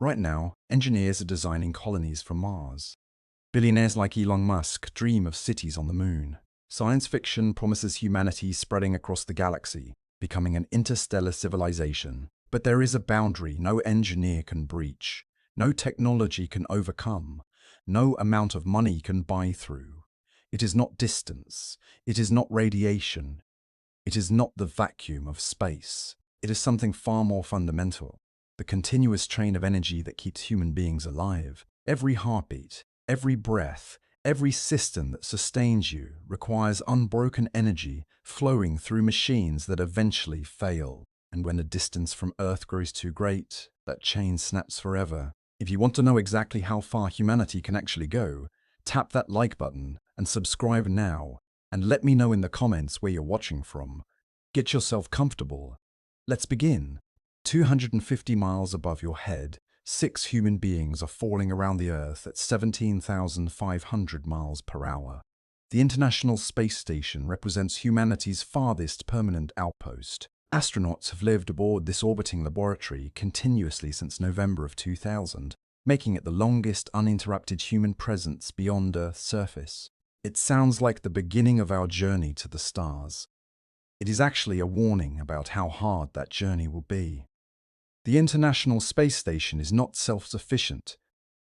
Right now, engineers are designing colonies for Mars. Billionaires like Elon Musk dream of cities on the moon. Science fiction promises humanity spreading across the galaxy, becoming an interstellar civilization. But there is a boundary no engineer can breach, no technology can overcome, no amount of money can buy through. It is not distance, it is not radiation, it is not the vacuum of space. It is something far more fundamental. The continuous chain of energy that keeps human beings alive. Every heartbeat, every breath, every system that sustains you requires unbroken energy flowing through machines that eventually fail. And when the distance from Earth grows too great, that chain snaps forever. If you want to know exactly how far humanity can actually go, tap that like button and subscribe now. And let me know in the comments where you're watching from. Get yourself comfortable. Let's begin. 250 miles above your head, 6 human beings are falling around the Earth at 17,500 miles per hour. The International Space Station represents humanity's farthest permanent outpost. Astronauts have lived aboard this orbiting laboratory continuously since November of 2000, making it the longest uninterrupted human presence beyond Earth's surface. It sounds like the beginning of our journey to the stars. It is actually a warning about how hard that journey will be. The International Space Station is not self-sufficient.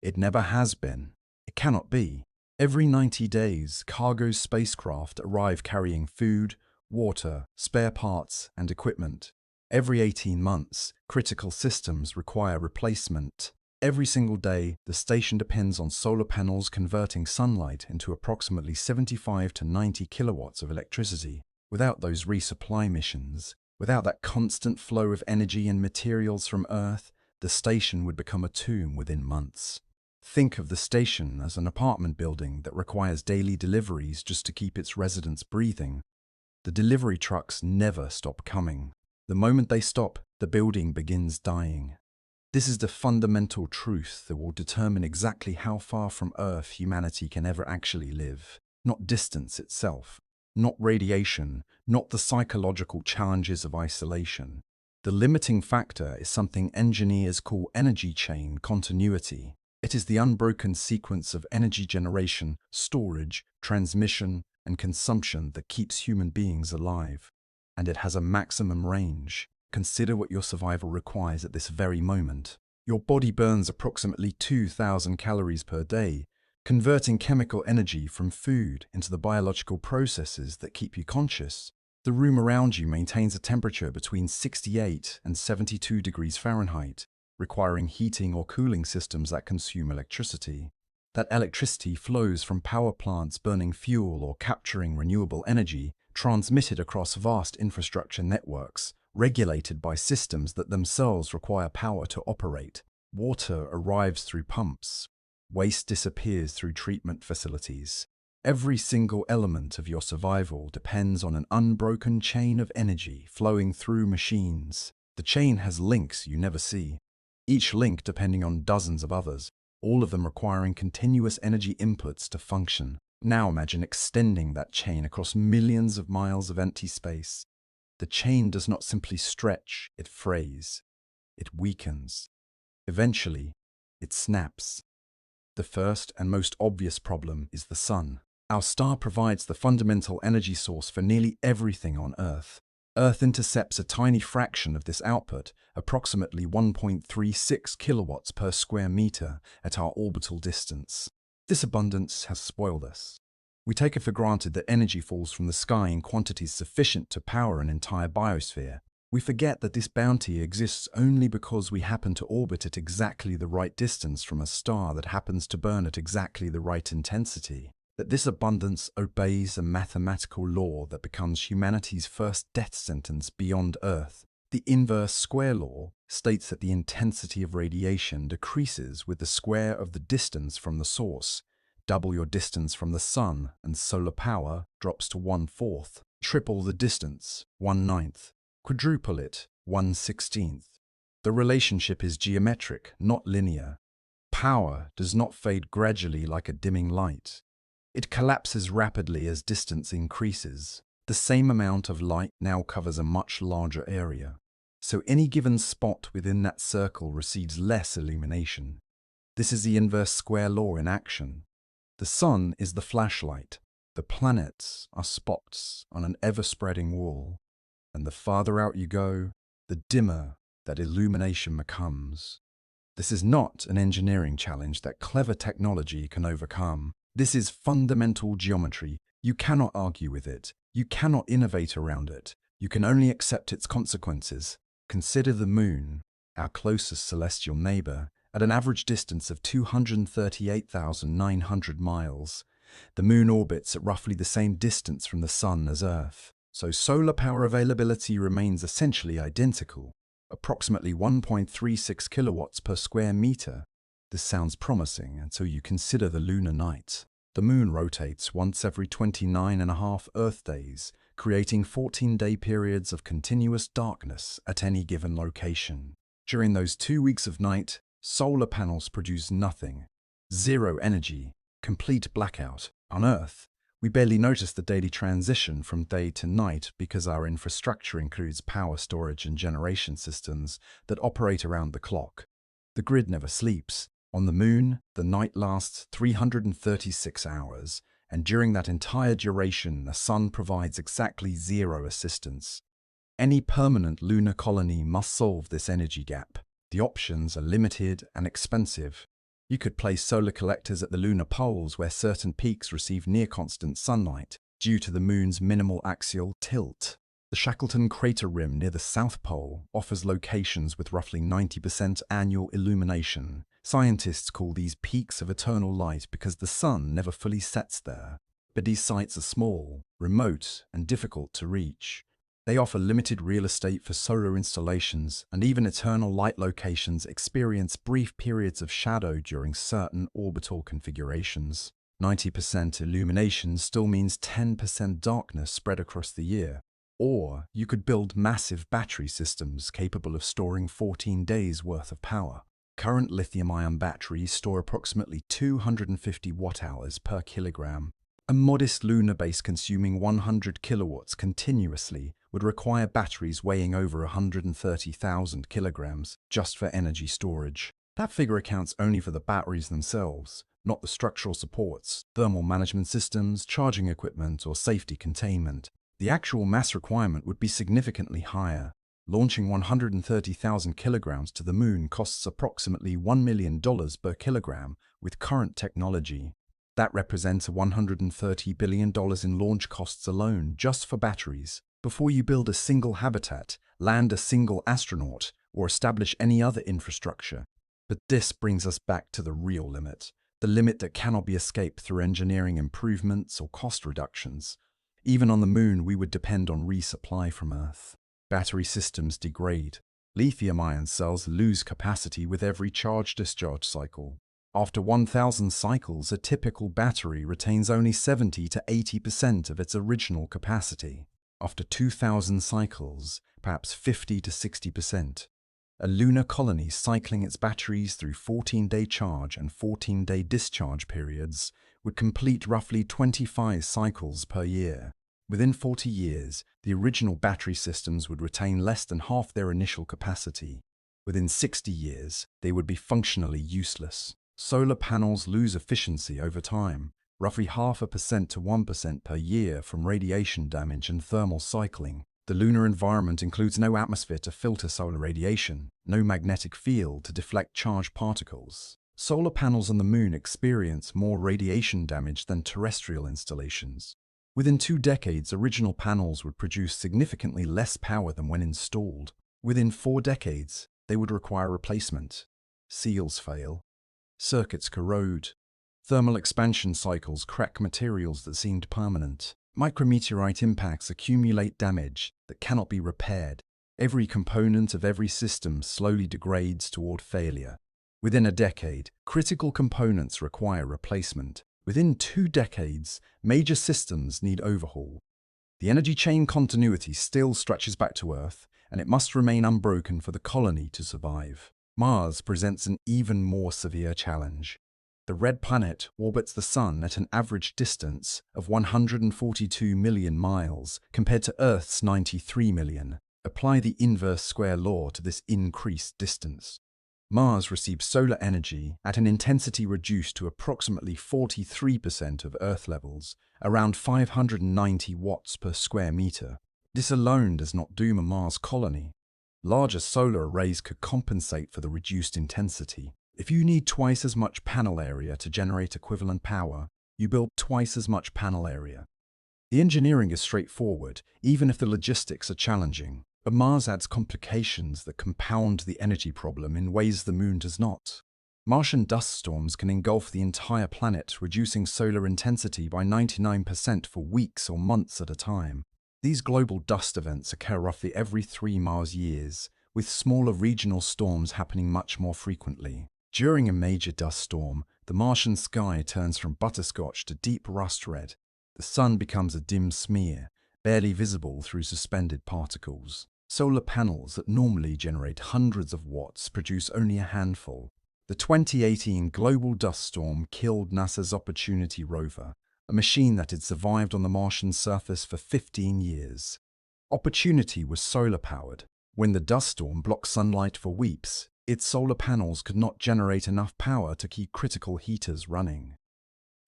It never has been. It cannot be. Every 90 days, cargo spacecraft arrive carrying food, water, spare parts, and equipment. Every 18 months, critical systems require replacement. Every single day, the station depends on solar panels converting sunlight into approximately 75 to 90 kilowatts of electricity. Without those resupply missions, without that constant flow of energy and materials from Earth, the station would become a tomb within months. Think of the station as an apartment building that requires daily deliveries just to keep its residents breathing. The delivery trucks never stop coming. The moment they stop, the building begins dying. This is the fundamental truth that will determine exactly how far from Earth humanity can ever actually live. Not distance itself, not radiation, not the psychological challenges of isolation. The limiting factor is something engineers call energy chain continuity. It is the unbroken sequence of energy generation, storage, transmission, and consumption that keeps human beings alive. And it has a maximum range. Consider what your survival requires at this very moment. Your body burns approximately 2,000 calories per day, converting chemical energy from food into the biological processes that keep you conscious. The room around you maintains a temperature between 68 and 72 degrees Fahrenheit, requiring heating or cooling systems that consume electricity. That electricity flows from power plants burning fuel or capturing renewable energy, transmitted across vast infrastructure networks, regulated by systems that themselves require power to operate. Water arrives through pumps. Waste disappears through treatment facilities. Every single element of your survival depends on an unbroken chain of energy flowing through machines. The chain has links you never see, each link depending on dozens of others, all of them requiring continuous energy inputs to function. Now imagine extending that chain across millions of miles of empty space. The chain does not simply stretch, it frays. It weakens. Eventually, it snaps. The first and most obvious problem is the sun. Our star provides the fundamental energy source for nearly everything on Earth. Earth intercepts a tiny fraction of this output, approximately 1.36 kilowatts per square meter at our orbital distance. This abundance has spoiled us. We take it for granted that energy falls from the sky in quantities sufficient to power an entire biosphere. We forget that this bounty exists only because we happen to orbit at exactly the right distance from a star that happens to burn at exactly the right intensity. That this abundance obeys a mathematical law that becomes humanity's first death sentence beyond Earth. The inverse square law states that the intensity of radiation decreases with the square of the distance from the source. Double your distance from the sun and solar power drops to 1/4. Triple the distance, 1/9. Quadruple it, 1/16. The relationship is geometric, not linear. Power does not fade gradually like a dimming light. It collapses rapidly as distance increases. The same amount of light now covers a much larger area. so any given spot within that circle receives less illumination. This is the inverse square law in action. The sun is the flashlight. The planets are spots on an ever-spreading wall. And the farther out you go, the dimmer that illumination becomes. This is not an engineering challenge that clever technology can overcome. This is fundamental geometry. You cannot argue with it. You cannot innovate around it. You can only accept its consequences. Consider the moon, our closest celestial neighbor, at an average distance of 238,900 miles. The moon orbits at roughly the same distance from the sun as Earth, so solar power availability remains essentially identical, approximately 1.36 kilowatts per square meter. This sounds promising until you consider the lunar night. The moon rotates once every 29.5 Earth days, creating 14-day periods of continuous darkness at any given location. During those 2 weeks of night, solar panels produce nothing. Zero energy. Complete blackout. On Earth, we barely notice the daily transition from day to night because our infrastructure includes power storage and generation systems that operate around the clock. The grid never sleeps. On the moon, the night lasts 336 hours, and during that entire duration, the sun provides exactly zero assistance. Any permanent lunar colony must solve this energy gap. The options are limited and expensive. You could place solar collectors at the lunar poles where certain peaks receive near-constant sunlight due to the moon's minimal axial tilt. The Shackleton crater rim near the South Pole offers locations with roughly 90% annual illumination. Scientists call these peaks of eternal light because the sun never fully sets there. But these sites are small, remote, and difficult to reach. They offer limited real estate for solar installations, and even eternal light locations experience brief periods of shadow during certain orbital configurations. 90% illumination still means 10% darkness spread across the year. Or you could build massive battery systems capable of storing 14 days' worth of power. Current lithium-ion batteries store approximately 250 watt-hours per kilogram. A modest lunar base consuming 100 kilowatts continuously would require batteries weighing over 130,000 kilograms just for energy storage. That figure accounts only for the batteries themselves, not the structural supports, thermal management systems, charging equipment, or safety containment. The actual mass requirement would be significantly higher. Launching 130,000 kilograms to the moon costs approximately $1 million per kilogram with current technology. That represents $130 billion in launch costs alone just for batteries, before you build a single habitat, land a single astronaut, or establish any other infrastructure. But this brings us back to the real limit, the limit that cannot be escaped through engineering improvements or cost reductions. Even on the moon, we would depend on resupply from Earth. Battery systems degrade. Lithium-ion cells lose capacity with every charge-discharge cycle. After 1,000 cycles, a typical battery retains only 70 to 80% of its original capacity. After 2,000 cycles, perhaps 50 to 60%. A lunar colony cycling its batteries through 14-day charge and 14-day discharge periods would complete roughly 25 cycles per year. Within 40 years, the original battery systems would retain less than half their initial capacity. Within 60 years, they would be functionally useless. Solar panels lose efficiency over time, roughly 0.5% to 1% per year from radiation damage and thermal cycling. The lunar environment includes no atmosphere to filter solar radiation, no magnetic field to deflect charged particles. Solar panels on the moon experience more radiation damage than terrestrial installations. Within 2 decades, original panels would produce significantly less power than when installed. Within 4 decades, they would require replacement. Seals fail. Circuits corrode. Thermal expansion cycles crack materials that seemed permanent. Micrometeorite impacts accumulate damage that cannot be repaired. Every component of every system slowly degrades toward failure. Within a decade, critical components require replacement. Within 2 decades, major systems need overhaul. The energy chain continuity still stretches back to Earth, and it must remain unbroken for the colony to survive. Mars presents an even more severe challenge. The red planet orbits the Sun at an average distance of 142 million miles compared to Earth's 93 million. Apply the inverse square law to this increased distance. Mars receives solar energy at an intensity reduced to approximately 43% of Earth levels, around 590 watts per square meter. This alone does not doom a Mars colony. Larger solar arrays could compensate for the reduced intensity. If you need twice as much panel area to generate equivalent power, you build twice as much panel area. The engineering is straightforward, even if the logistics are challenging. But Mars adds complications that compound the energy problem in ways the Moon does not. Martian dust storms can engulf the entire planet, reducing solar intensity by 99% for weeks or months at a time. These global dust events occur roughly every 3 Mars years, with smaller regional storms happening much more frequently. During a major dust storm, the Martian sky turns from butterscotch to deep rust red. The sun becomes a dim smear, barely visible through suspended particles. Solar panels that normally generate hundreds of watts produce only a handful. The 2018 global dust storm killed NASA's Opportunity rover, a machine that had survived on the Martian surface for 15 years. Opportunity was solar-powered. When the dust storm blocked sunlight for weeks, its solar panels could not generate enough power to keep critical heaters running.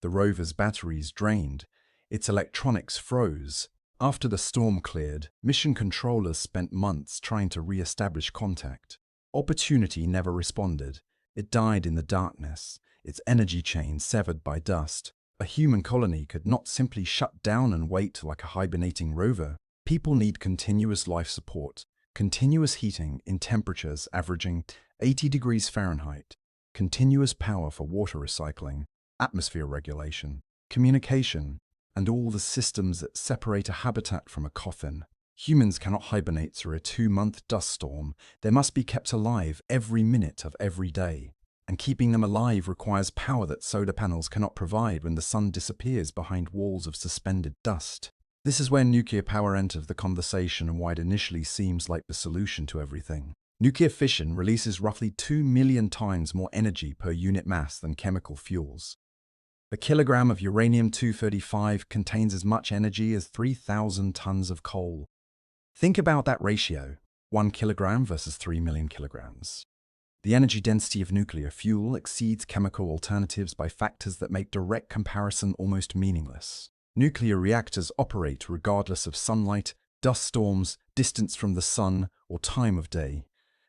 The rover's batteries drained, its electronics froze. After the storm cleared, mission controllers spent months trying to re-establish contact. Opportunity never responded. It died in the darkness, its energy chain severed by dust. A human colony could not simply shut down and wait like a hibernating rover. People need continuous life support, continuous heating in temperatures averaging 80 degrees Fahrenheit, continuous power for water recycling, atmosphere regulation, communication, and all the systems that separate a habitat from a coffin. Humans cannot hibernate through a 2-month dust storm. They must be kept alive every minute of every day. And keeping them alive requires power that solar panels cannot provide when the sun disappears behind walls of suspended dust. This is where nuclear power enters the conversation and why it initially seems like the solution to everything. Nuclear fission releases roughly 2 million times more energy per unit mass than chemical fuels. A kilogram of uranium-235 contains as much energy as 3,000 tons of coal. Think about that ratio, 1 kilogram versus 3 million kilograms. The energy density of nuclear fuel exceeds chemical alternatives by factors that make direct comparison almost meaningless. Nuclear reactors operate regardless of sunlight, dust storms, distance from the sun, or time of day.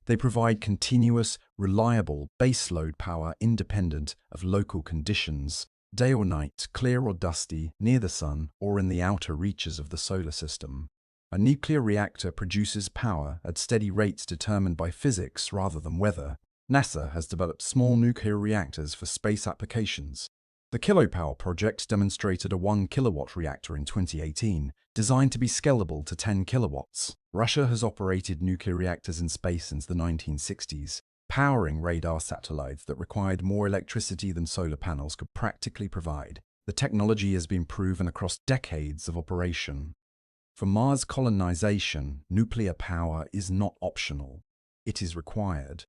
They provide continuous, reliable baseload power independent of local conditions. Day or night, clear or dusty, near the sun, or in the outer reaches of the solar system. A nuclear reactor produces power at steady rates determined by physics rather than weather. NASA has developed small nuclear reactors for space applications. The Kilopower project demonstrated a 1 kilowatt reactor in 2018, designed to be scalable to 10 kilowatts. Russia has operated nuclear reactors in space since the 1960s. Powering radar satellites that required more electricity than solar panels could practically provide. The technology has been proven across decades of operation. For Mars colonization, nuclear power is not optional. It is required.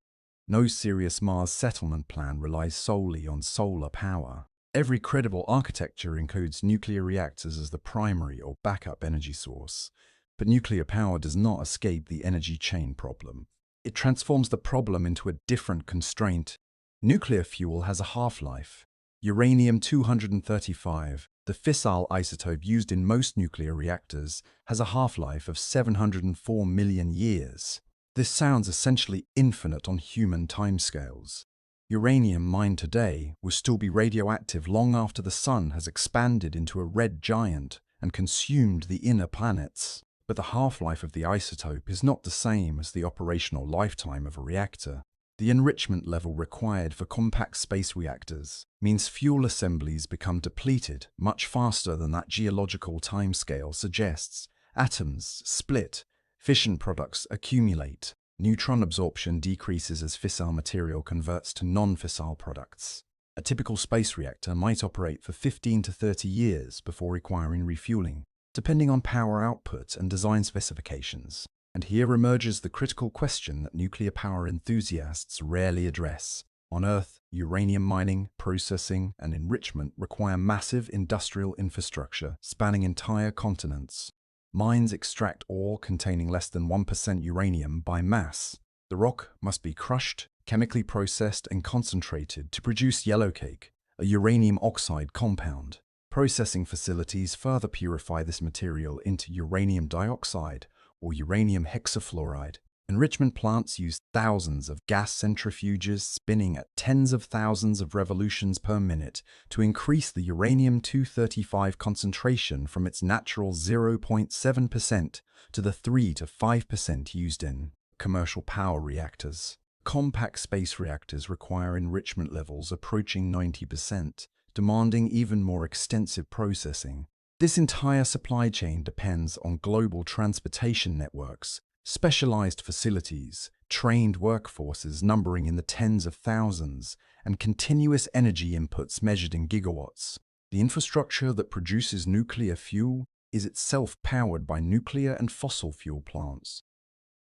No serious Mars settlement plan relies solely on solar power. Every credible architecture includes nuclear reactors as the primary or backup energy source. But nuclear power does not escape the energy chain problem. It transforms the problem into a different constraint. Nuclear fuel has a half-life. Uranium-235, the fissile isotope used in most nuclear reactors, has a half-life of 704 million years. This sounds essentially infinite on human timescales. Uranium mined today will still be radioactive long after the sun has expanded into a red giant and consumed the inner planets. But the half-life of the isotope is not the same as the operational lifetime of a reactor. The enrichment level required for compact space reactors means fuel assemblies become depleted much faster than that geological timescale suggests. Atoms split, fission products accumulate, neutron absorption decreases as fissile material converts to non-fissile products. A typical space reactor might operate for 15 to 30 years before requiring refueling, depending on power output and design specifications. And here emerges the critical question that nuclear power enthusiasts rarely address. On Earth, uranium mining, processing, and enrichment require massive industrial infrastructure spanning entire continents. Mines extract ore containing less than 1% uranium by mass. The rock must be crushed, chemically processed, and concentrated to produce yellowcake, a uranium oxide compound. Processing facilities further purify this material into uranium dioxide or uranium hexafluoride. Enrichment plants use thousands of gas centrifuges spinning at tens of thousands of revolutions per minute to increase the uranium-235 concentration from its natural 0.7% to the 3 to 5% used in commercial power reactors. Compact space reactors require enrichment levels approaching 90%, demanding even more extensive processing. This entire supply chain depends on global transportation networks, specialized facilities, trained workforces numbering in the tens of thousands, and continuous energy inputs measured in gigawatts. The infrastructure that produces nuclear fuel is itself powered by nuclear and fossil fuel plants.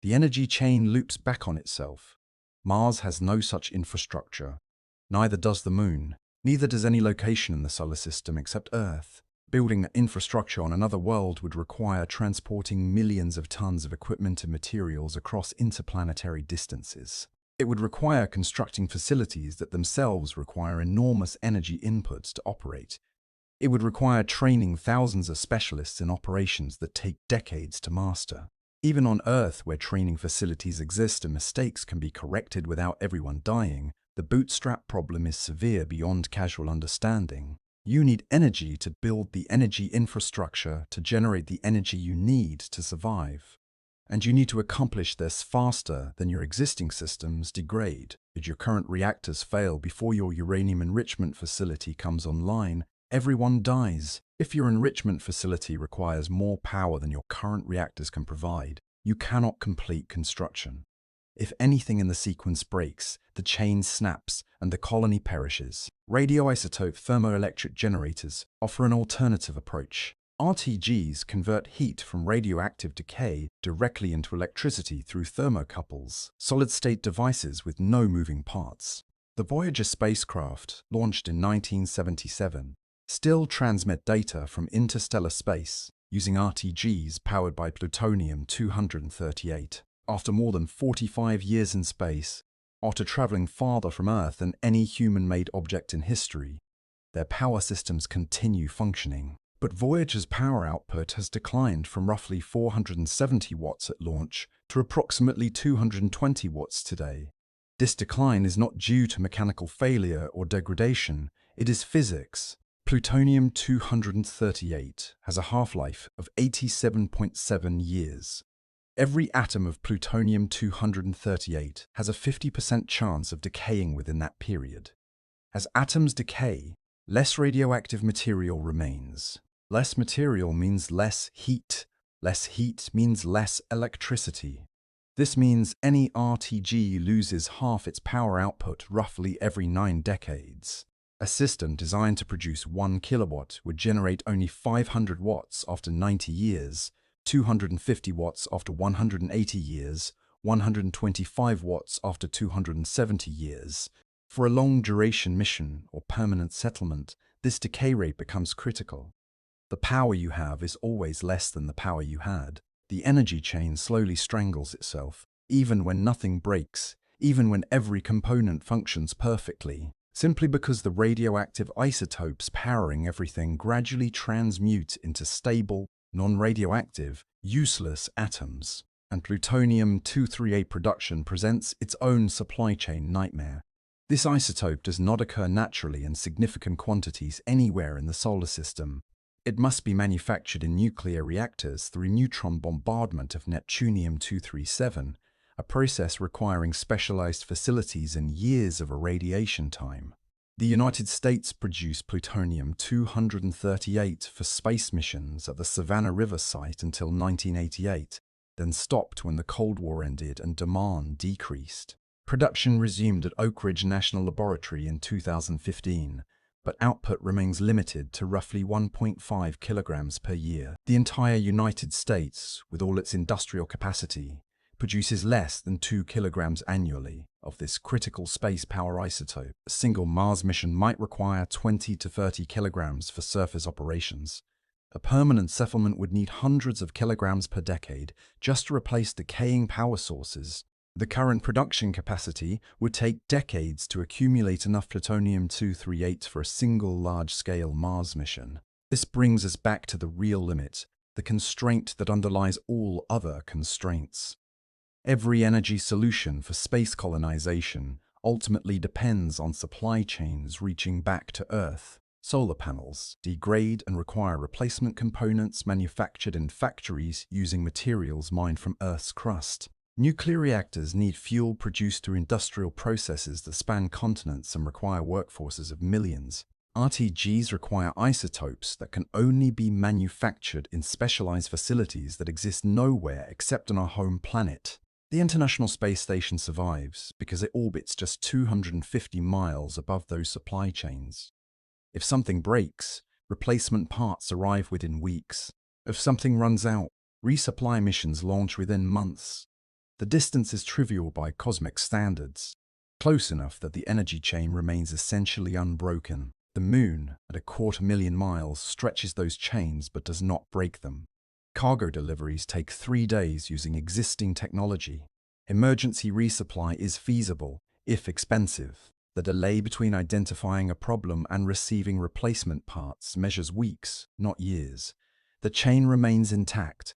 The energy chain loops back on itself. Mars has no such infrastructure. Neither does the Moon. Neither does any location in the solar system except Earth. Building infrastructure on another world would require transporting millions of tons of equipment and materials across interplanetary distances. It would require constructing facilities that themselves require enormous energy inputs to operate. It would require training thousands of specialists in operations that take decades to master. Even on Earth, where training facilities exist and mistakes can be corrected without everyone dying, the bootstrap problem is severe beyond casual understanding. You need energy to build the energy infrastructure to generate the energy you need to survive. And you need to accomplish this faster than your existing systems degrade. Should your current reactors fail before your uranium enrichment facility comes online, everyone dies. If your enrichment facility requires more power than your current reactors can provide, you cannot complete construction. If anything in the sequence breaks, the chain snaps and the colony perishes. Radioisotope thermoelectric generators offer an alternative approach. RTGs convert heat from radioactive decay directly into electricity through thermocouples, solid-state devices with no moving parts. The Voyager spacecraft, launched in 1977, still transmit data from interstellar space using RTGs powered by plutonium-238. After more than 45 years in space, after traveling farther from Earth than any human-made object in history, their power systems continue functioning. But Voyager's power output has declined from roughly 470 watts at launch to approximately 220 watts today. This decline is not due to mechanical failure or degradation, it is physics. Plutonium-238 has a half-life of 87.7 years. Every atom of plutonium-238 has a 50% chance of decaying within that period. As atoms decay, less radioactive material remains. Less material means less heat. Less heat means less electricity. This means any RTG loses half its power output roughly every 9 decades. A system designed to produce 1 kilowatt would generate only 500 watts after 90 years, 250 watts after 180 years, 125 watts after 270 years. For a long-duration mission or permanent settlement, this decay rate becomes critical. The power you have is always less than the power you had. The energy chain slowly strangles itself, even when nothing breaks, even when every component functions perfectly, simply because the radioactive isotopes powering everything gradually transmute into stable, non-radioactive, useless atoms. And plutonium-238 production presents its own supply chain nightmare. This isotope does not occur naturally in significant quantities anywhere in the solar system. It must be manufactured in nuclear reactors through neutron bombardment of neptunium-237, a process requiring specialized facilities and years of irradiation time. The United States produced plutonium-238 for space missions at the Savannah River site until 1988, then stopped when the Cold War ended and demand decreased. Production resumed at Oak Ridge National Laboratory in 2015, but output remains limited to roughly 1.5 kilograms per year. The entire United States, with all its industrial capacity, produces less than 2 kilograms annually of this critical space power isotope. A single Mars mission might require 20 to 30 kilograms for surface operations. A permanent settlement would need hundreds of kilograms per decade just to replace decaying power sources. The current production capacity would take decades to accumulate enough plutonium-238 for a single large-scale Mars mission. This brings us back to the real limit, the constraint that underlies all other constraints. Every energy solution for space colonization ultimately depends on supply chains reaching back to Earth. Solar panels degrade and require replacement components manufactured in factories using materials mined from Earth's crust. Nuclear reactors need fuel produced through industrial processes that span continents and require workforces of millions. RTGs require isotopes that can only be manufactured in specialized facilities that exist nowhere except on our home planet. The International Space Station survives because it orbits just 250 miles above those supply chains. If something breaks, replacement parts arrive within weeks. If something runs out, resupply missions launch within months. The distance is trivial by cosmic standards, close enough that the energy chain remains essentially unbroken. The Moon, at 250,000 miles, stretches those chains but does not break them. Cargo deliveries take 3 days using existing technology. Emergency resupply is feasible, if expensive. The delay between identifying a problem and receiving replacement parts measures weeks, not years. The chain remains intact.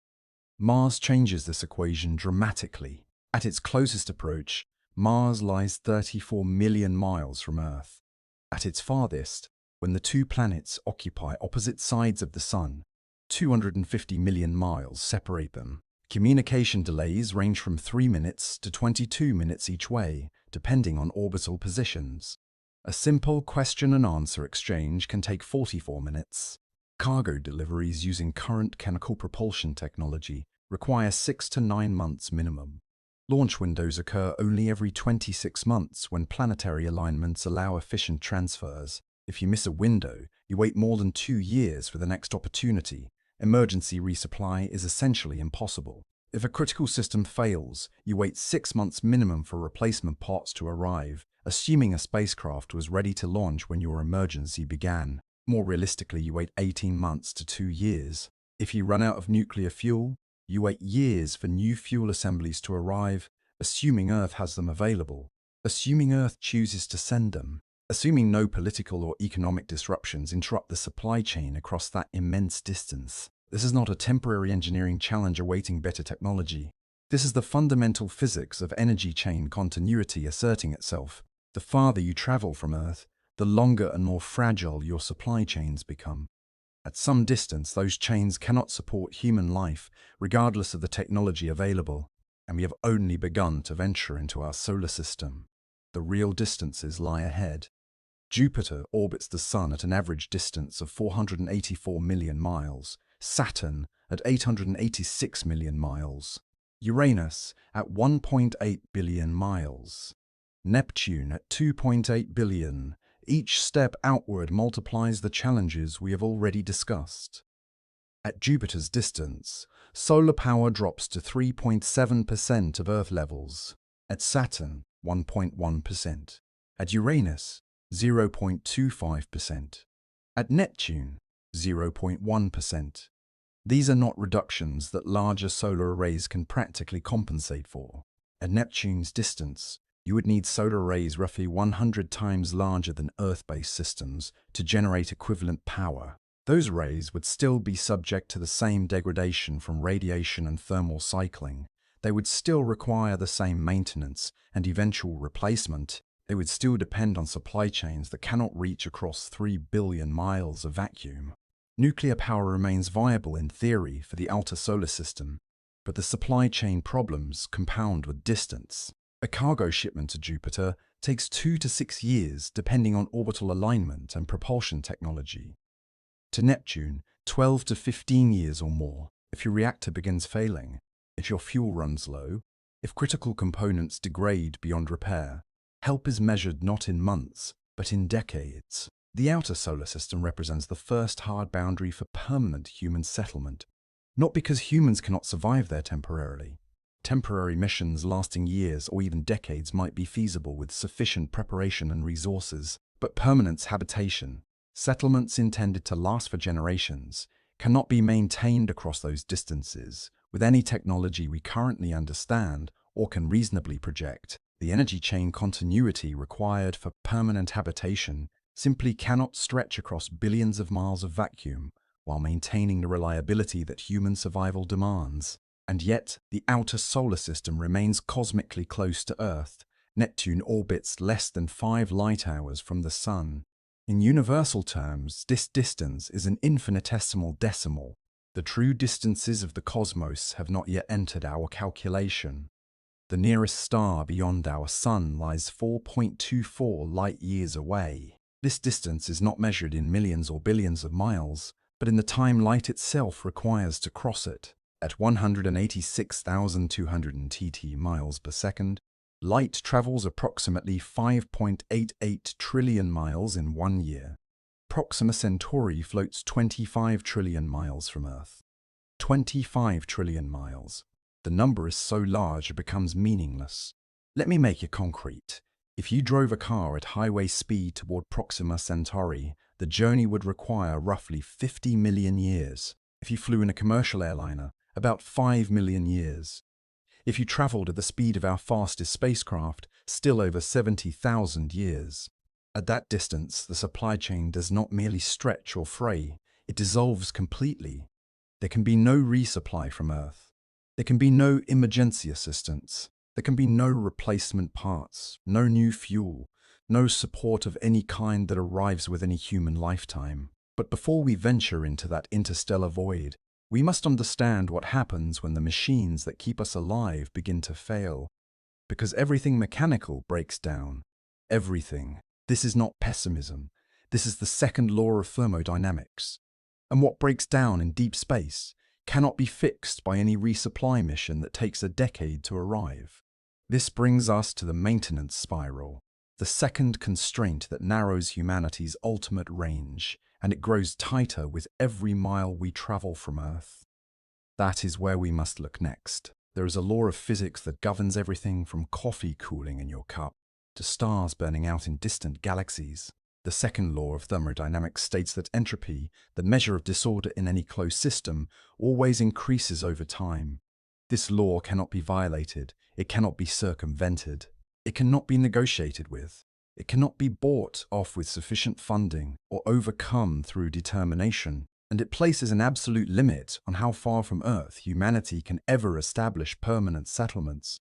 Mars changes this equation dramatically. At its closest approach, Mars lies 34 million miles from Earth. At its farthest, when the two planets occupy opposite sides of the Sun, 250 million miles separate them. Communication delays range from 3 minutes to 22 minutes each way, depending on orbital positions. A simple question-and-answer exchange can take 44 minutes. Cargo deliveries using current chemical propulsion technology require 6 to 9 months minimum. Launch windows occur only every 26 months when planetary alignments allow efficient transfers. If you miss a window, you wait more than 2 years for the next opportunity. Emergency resupply is essentially impossible. If a critical system fails, you wait 6 months minimum for replacement parts to arrive, assuming a spacecraft was ready to launch when your emergency began. More realistically, you wait 18 months to 2 years. If you run out of nuclear fuel, you wait years for new fuel assemblies to arrive, assuming Earth has them available. Assuming Earth chooses to send them. Assuming no political or economic disruptions interrupt the supply chain across that immense distance. This is not a temporary engineering challenge awaiting better technology. This is the fundamental physics of energy chain continuity asserting itself. The farther you travel from Earth, the longer and more fragile your supply chains become. At some distance, those chains cannot support human life, regardless of the technology available, and we have only begun to venture into our solar system. The real distances lie ahead. Jupiter orbits the Sun at an average distance of 484 million miles, Saturn at 886 million miles, Uranus at 1.8 billion miles, Neptune at 2.8 billion. Each step outward multiplies the challenges we have already discussed. At Jupiter's distance, solar power drops to 3.7% of Earth levels. At Saturn, 1.1%. At Uranus, 0.25%. At Neptune, 0.1%. These are not reductions that larger solar arrays can practically compensate for. At Neptune's distance, you would need solar arrays roughly 100 times larger than Earth-based systems to generate equivalent power. Those arrays would still be subject to the same degradation from radiation and thermal cycling. They would still require the same maintenance and eventual replacement. They would still depend on supply chains that cannot reach across 3 billion miles of vacuum. Nuclear power remains viable in theory for the outer solar system, but the supply chain problems compound with distance. A cargo shipment to Jupiter takes 2 to 6 years depending on orbital alignment and propulsion technology. To Neptune, 12 to 15 years or more if your reactor begins failing, if your fuel runs low, if critical components degrade beyond repair. Help is measured not in months, but in decades. The outer solar system represents the first hard boundary for permanent human settlement, not because humans cannot survive there temporarily. Temporary missions lasting years or even decades might be feasible with sufficient preparation and resources, but permanent habitation, settlements intended to last for generations, cannot be maintained across those distances with any technology we currently understand or can reasonably project. The energy chain continuity required for permanent habitation simply cannot stretch across billions of miles of vacuum while maintaining the reliability that human survival demands. And yet, the outer solar system remains cosmically close to Earth. Neptune orbits less than 5 light-hours from the Sun. In universal terms, this distance is an infinitesimal decimal. The true distances of the cosmos have not yet entered our calculation. The nearest star beyond our Sun lies 4.24 light-years away. This distance is not measured in millions or billions of miles, but in the time light itself requires to cross it. At 186,200 TT miles per second, light travels approximately 5.88 trillion miles in 1 year. Proxima Centauri floats 25 trillion miles from Earth. 25 trillion miles. The number is so large it becomes meaningless. Let me make it concrete. If you drove a car at highway speed toward Proxima Centauri, the journey would require roughly 50 million years. If you flew in a commercial airliner, about 5 million years. If you traveled at the speed of our fastest spacecraft, still over 70,000 years. At that distance, the supply chain does not merely stretch or fray, it dissolves completely. There can be no resupply from Earth. There can be no emergency assistance. There can be no replacement parts, no new fuel, no support of any kind that arrives with any human lifetime. But before we venture into that interstellar void, we must understand what happens when the machines that keep us alive begin to fail. Because everything mechanical breaks down. Everything. This is not pessimism. This is the second law of thermodynamics. And what breaks down in deep space cannot be fixed by any resupply mission that takes a decade to arrive. This brings us to the maintenance spiral, the second constraint that narrows humanity's ultimate range, and it grows tighter with every mile we travel from Earth. That is where we must look next. There is a law of physics that governs everything from coffee cooling in your cup to stars burning out in distant galaxies. The second law of thermodynamics states that entropy, the measure of disorder in any closed system, always increases over time. This law cannot be violated, it cannot be circumvented, it cannot be negotiated with. It cannot be bought off with sufficient funding or overcome through determination, and it places an absolute limit on how far from Earth humanity can ever establish permanent settlements.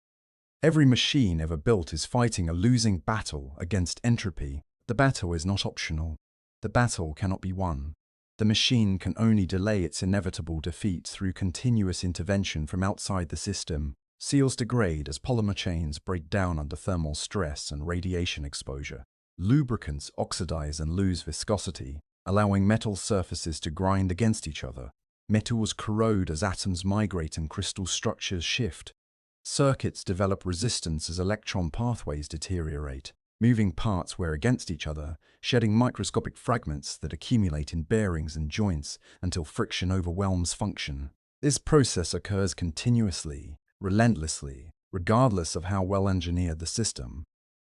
Every machine ever built is fighting a losing battle against entropy. The battle is not optional. The battle cannot be won. The machine can only delay its inevitable defeat through continuous intervention from outside the system. Seals degrade as polymer chains break down under thermal stress and radiation exposure. Lubricants oxidize and lose viscosity, allowing metal surfaces to grind against each other. Metals corrode as atoms migrate and crystal structures shift. Circuits develop resistance as electron pathways deteriorate. Moving parts wear against each other, shedding microscopic fragments that accumulate in bearings and joints until friction overwhelms function. This process occurs continuously, relentlessly, regardless of how well engineered the system.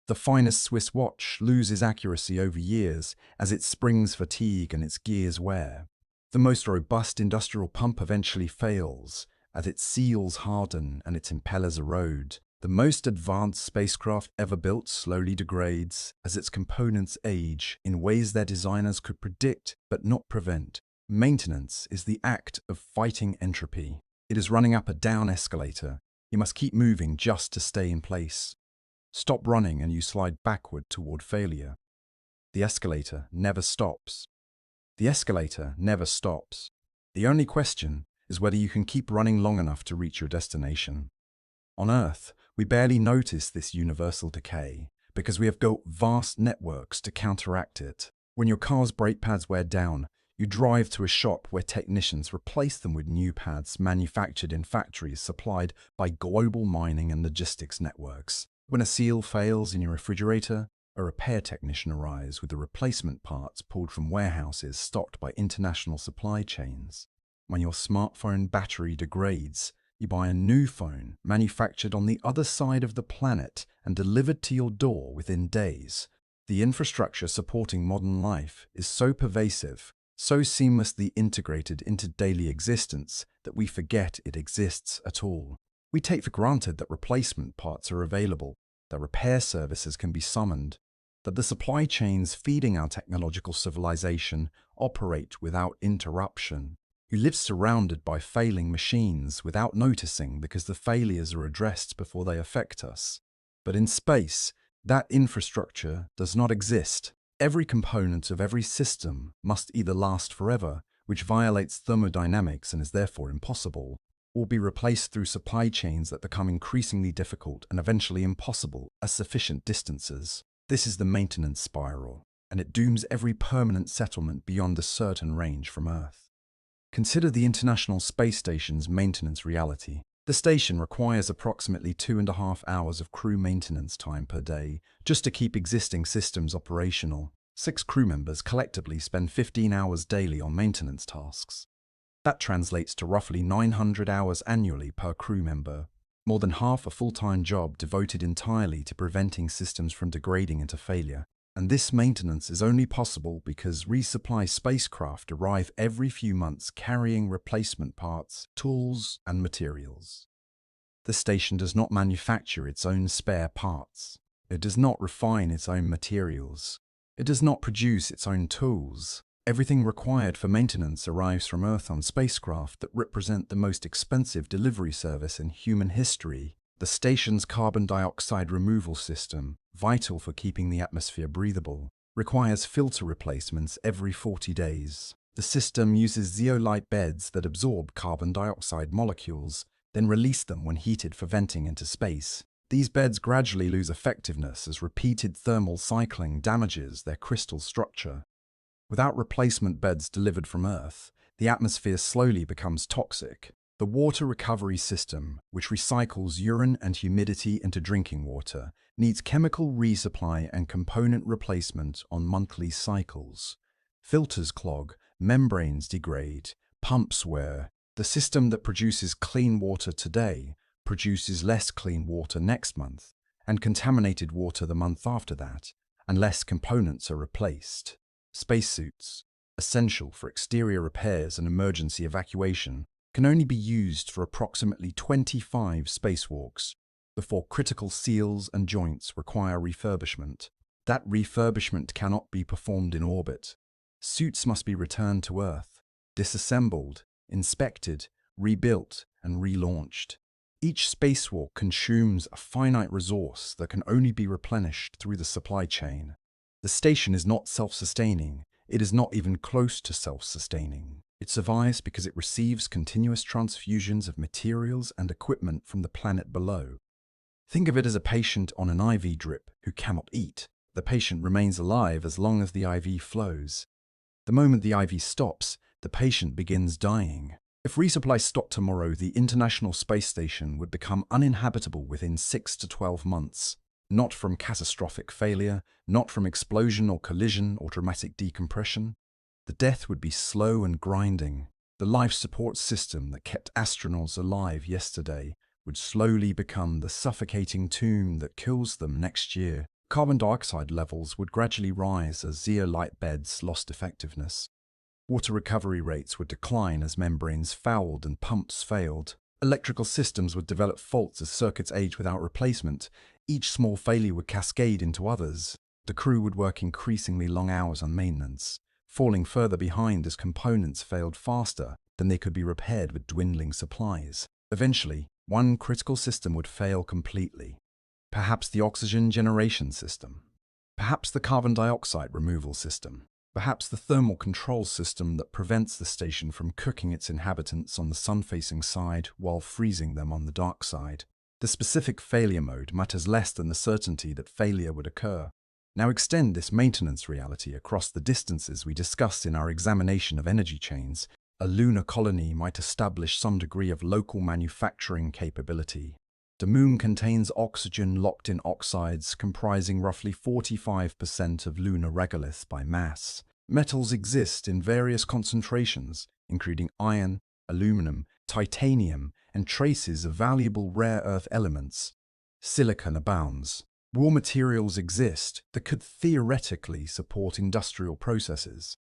The finest Swiss watch loses accuracy over years as its springs fatigue and its gears wear. The most robust industrial pump eventually fails as its seals harden and its impellers erode. The most advanced spacecraft ever built slowly degrades as its components age in ways their designers could predict but not prevent. Maintenance is the act of fighting entropy. It is running up a down escalator. You must keep moving just to stay in place. Stop running and you slide backward toward failure. The escalator never stops. The escalator never stops. The only question is whether you can keep running long enough to reach your destination. On Earth, we barely notice this universal decay because we have built vast networks to counteract it. When your car's brake pads wear down, you drive to a shop where technicians replace them with new pads manufactured in factories supplied by global mining and logistics networks. When a seal fails in your refrigerator, a repair technician arrives with the replacement parts pulled from warehouses stocked by international supply chains. When your smartphone battery degrades, you buy a new phone manufactured on the other side of the planet and delivered to your door within days. The infrastructure supporting modern life is so pervasive, so seamlessly integrated into daily existence that we forget it exists at all. We take for granted that replacement parts are available, that repair services can be summoned, that the supply chains feeding our technological civilization operate without interruption. We live surrounded by failing machines without noticing because the failures are addressed before they affect us. But in space, that infrastructure does not exist. Every component of every system must either last forever, which violates thermodynamics and is therefore impossible, or be replaced through supply chains that become increasingly difficult and eventually impossible at sufficient distances. This is the maintenance spiral, and it dooms every permanent settlement beyond a certain range from Earth. Consider the International Space Station's maintenance reality. The station requires approximately 2.5 hours of crew maintenance time per day just to keep existing systems operational. 6 crew members collectively spend 15 hours daily on maintenance tasks. That translates to roughly 900 hours annually per crew member, more than half a full-time job devoted entirely to preventing systems from degrading into failure. And this maintenance is only possible because resupply spacecraft arrive every few months carrying replacement parts, tools, and materials. The station does not manufacture its own spare parts. It does not refine its own materials. It does not produce its own tools. Everything required for maintenance arrives from Earth on spacecraft that represent the most expensive delivery service in human history. The station's carbon dioxide removal system, vital for keeping the atmosphere breathable, requires filter replacements every 40 days. The system uses zeolite beds that absorb carbon dioxide molecules, then release them when heated for venting into space. These beds gradually lose effectiveness as repeated thermal cycling damages their crystal structure. Without replacement beds delivered from Earth, the atmosphere slowly becomes toxic. The water recovery system, which recycles urine and humidity into drinking water, needs chemical resupply and component replacement on monthly cycles. Filters clog, membranes degrade, pumps wear. The system that produces clean water today produces less clean water next month, and contaminated water the month after that, unless components are replaced. Spacesuits, essential for exterior repairs and emergency evacuation, can only be used for approximately 25 spacewalks before critical seals and joints require refurbishment. That refurbishment cannot be performed in orbit. Suits must be returned to Earth, disassembled, inspected, rebuilt, and relaunched. Each spacewalk consumes a finite resource that can only be replenished through the supply chain. The station is not self-sustaining. It is not even close to self-sustaining. It survives because it receives continuous transfusions of materials and equipment from the planet below. Think of it as a patient on an IV drip who cannot eat. The patient remains alive as long as the IV flows. The moment the IV stops, the patient begins dying. If resupply stopped tomorrow, the International Space Station would become uninhabitable within 6 to 12 months. Not from catastrophic failure, not from explosion or collision or dramatic decompression. The death would be slow and grinding. The life support system that kept astronauts alive yesterday would slowly become the suffocating tomb that kills them next year. Carbon dioxide levels would gradually rise as zeolite beds lost effectiveness. Water recovery rates would decline as membranes fouled and pumps failed. Electrical systems would develop faults as circuits age without replacement. Each small failure would cascade into others. The crew would work increasingly long hours on maintenance, falling further behind as components failed faster than they could be repaired with dwindling supplies. Eventually, one critical system would fail completely. Perhaps the oxygen generation system. Perhaps the carbon dioxide removal system. Perhaps the thermal control system that prevents the station from cooking its inhabitants on the sun-facing side while freezing them on the dark side. The specific failure mode matters less than the certainty that failure would occur. Now extend this maintenance reality across the distances we discussed in our examination of energy chains. A lunar colony might establish some degree of local manufacturing capability. The Moon contains oxygen locked in oxides comprising roughly 45% of lunar regolith by mass. Metals exist in various concentrations, including iron, aluminum, titanium, and traces of valuable rare earth elements. Silicon abounds. Raw materials exist that could theoretically support industrial processes.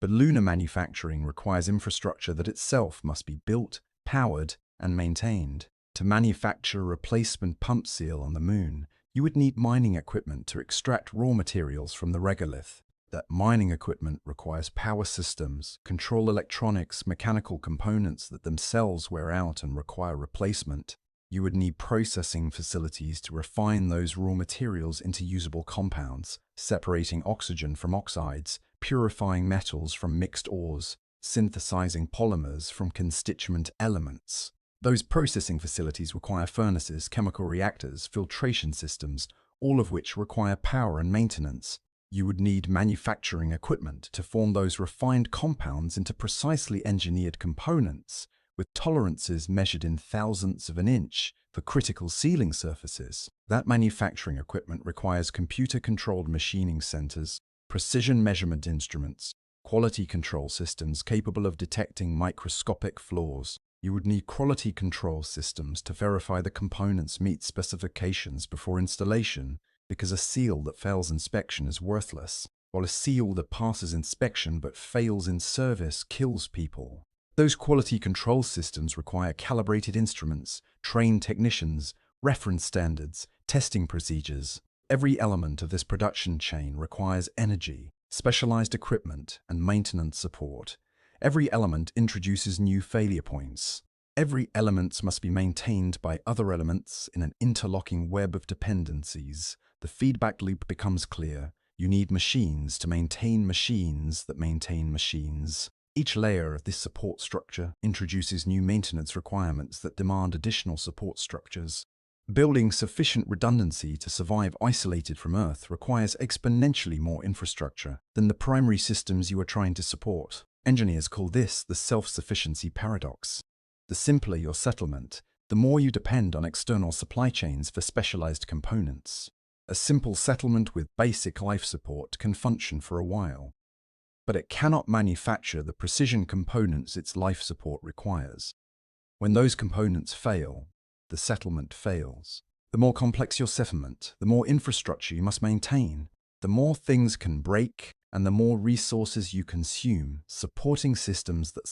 But lunar manufacturing requires infrastructure that itself must be built, powered, and maintained. To manufacture a replacement pump seal on the moon, you would need mining equipment to extract raw materials from the regolith. That mining equipment requires power systems, control electronics, mechanical components that themselves wear out and require replacement. You would need processing facilities to refine those raw materials into usable compounds, separating oxygen from oxides, purifying metals from mixed ores, synthesizing polymers from constituent elements. Those processing facilities require furnaces, chemical reactors, filtration systems, all of which require power and maintenance. You would need manufacturing equipment to form those refined compounds into precisely engineered components, with tolerances measured in thousandths of an inch for critical sealing surfaces. That manufacturing equipment requires computer-controlled machining centers, precision measurement instruments, quality control systems capable of detecting microscopic flaws. You would need quality control systems to verify the components meet specifications before installation, because a seal that fails inspection is worthless, while a seal that passes inspection but fails in service kills people. Those quality control systems require calibrated instruments, trained technicians, reference standards, testing procedures. Every element of this production chain requires energy, specialized equipment, and maintenance support. Every element introduces new failure points. Every element must be maintained by other elements in an interlocking web of dependencies. The feedback loop becomes clear. You need machines to maintain machines that maintain machines. Each layer of this support structure introduces new maintenance requirements that demand additional support structures. Building sufficient redundancy to survive isolated from Earth requires exponentially more infrastructure than the primary systems you are trying to support. Engineers call this the self-sufficiency paradox. The simpler your settlement, the more you depend on external supply chains for specialized components. A simple settlement with basic life support can function for a while, but it cannot manufacture the precision components its life support requires. When those components fail, the settlement fails. The more complex your settlement, the more infrastructure you must maintain, the more things can break, and the more resources you consume, supporting systems that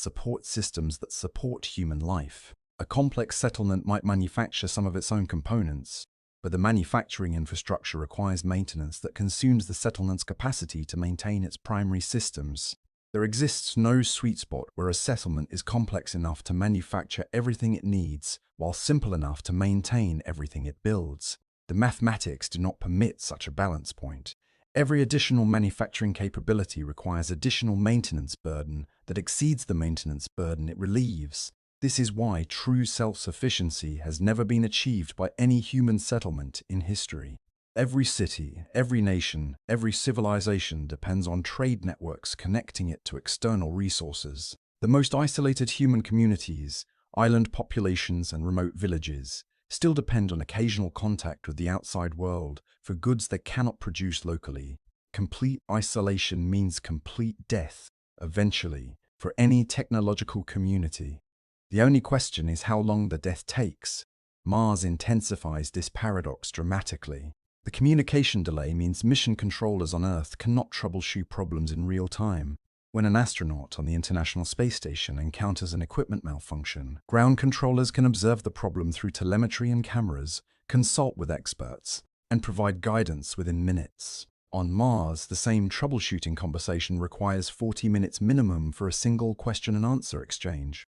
support human life. A complex settlement might manufacture some of its own components, but the manufacturing infrastructure requires maintenance that consumes the settlement's capacity to maintain its primary systems. There exists no sweet spot where a settlement is complex enough to manufacture everything it needs, while simple enough to maintain everything it builds. The mathematics do not permit such a balance point. Every additional manufacturing capability requires additional maintenance burden that exceeds the maintenance burden it relieves. This is why true self-sufficiency has never been achieved by any human settlement in history. Every city, every nation, every civilization depends on trade networks connecting it to external resources. The most isolated human communities, island populations, and remote villages still depend on occasional contact with the outside world for goods they cannot produce locally. Complete isolation means complete death, eventually, for any technological community. The only question is how long the death takes. Mars intensifies this paradox dramatically. The communication delay means mission controllers on Earth cannot troubleshoot problems in real time. When an astronaut on the International Space Station encounters an equipment malfunction, ground controllers can observe the problem through telemetry and cameras, consult with experts, and provide guidance within minutes. On Mars, the same troubleshooting conversation requires 40 minutes minimum for a single question-and-answer exchange.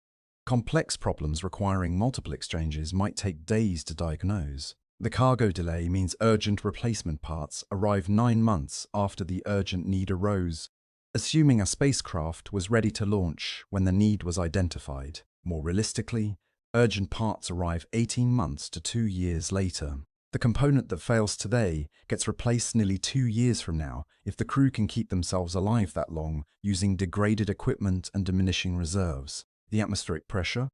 Complex problems requiring multiple exchanges might take days to diagnose. The cargo delay means urgent replacement parts arrive 9 months after the urgent need arose, assuming a spacecraft was ready to launch when the need was identified. More realistically, urgent parts arrive 18 months to 2 years later. The component that fails today gets replaced nearly 2 years from now if the crew can keep themselves alive that long using degraded equipment and diminishing reserves. The atmospheric pressure,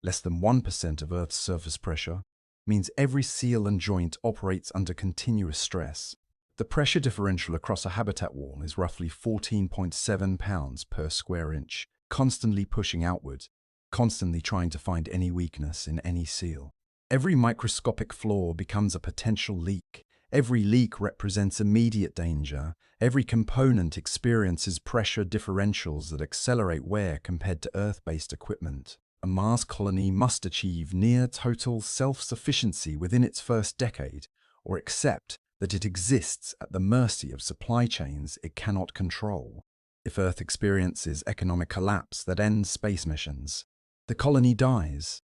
less than 1% of Earth's surface pressure, means every seal and joint operates under continuous stress. The pressure differential across a habitat wall is roughly 14.7 pounds per square inch, constantly pushing outward, constantly trying to find any weakness in any seal. Every microscopic flaw becomes a potential leak. Every leak represents immediate danger. Every component experiences pressure differentials that accelerate wear compared to Earth-based equipment. A Mars colony must achieve near-total self-sufficiency within its first decade, or accept that it exists at the mercy of supply chains it cannot control. If Earth experiences economic collapse that ends space missions, the colony dies.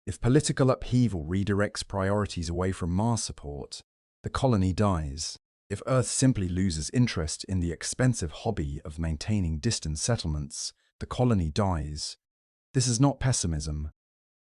If political upheaval redirects priorities away from Mars support, the colony dies. If Earth simply loses interest in the expensive hobby of maintaining distant settlements, the colony dies. This is not pessimism.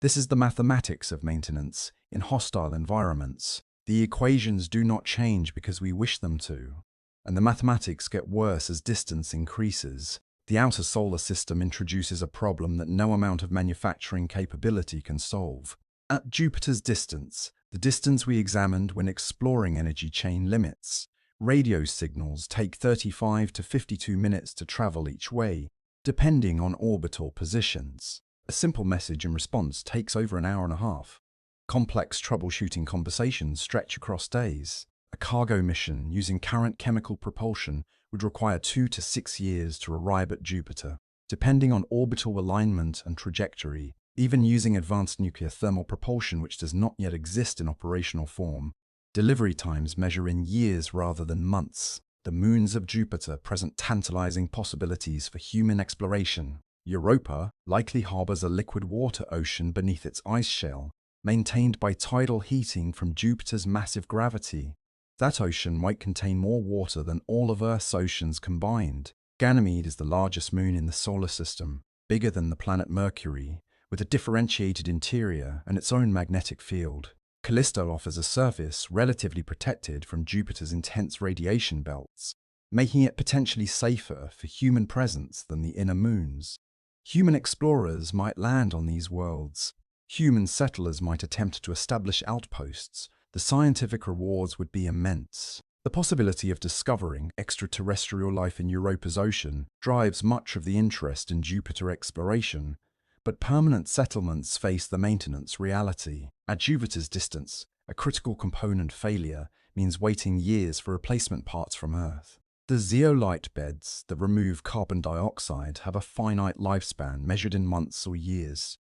This is the mathematics of maintenance in hostile environments. The equations do not change because we wish them to, and the mathematics get worse as distance increases. The outer solar system introduces a problem that no amount of manufacturing capability can solve. At Jupiter's distance, the distance we examined when exploring energy chain limits, radio signals take 35 to 52 minutes to travel each way, depending on orbital positions. A simple message and response takes over an hour and a half. Complex troubleshooting conversations stretch across days. A cargo mission using current chemical propulsion would require 2 to 6 years to arrive at Jupiter, depending on orbital alignment and trajectory. Even using advanced nuclear thermal propulsion, which does not yet exist in operational form, delivery times measure in years rather than months. The moons of Jupiter present tantalizing possibilities for human exploration. Europa likely harbors a liquid water ocean beneath its ice shell, maintained by tidal heating from Jupiter's massive gravity. That ocean might contain more water than all of Earth's oceans combined. Ganymede is the largest moon in the solar system, bigger than the planet Mercury, with a differentiated interior and its own magnetic field. Callisto offers a surface relatively protected from Jupiter's intense radiation belts, making it potentially safer for human presence than the inner moons. Human explorers might land on these worlds. Human settlers might attempt to establish outposts. The scientific rewards would be immense. The possibility of discovering extraterrestrial life in Europa's ocean drives much of the interest in Jupiter exploration, but permanent settlements face the maintenance reality. At Jupiter's distance, a critical component failure means waiting years for replacement parts from Earth. The zeolite beds that remove carbon dioxide have a finite lifespan measured in months or years.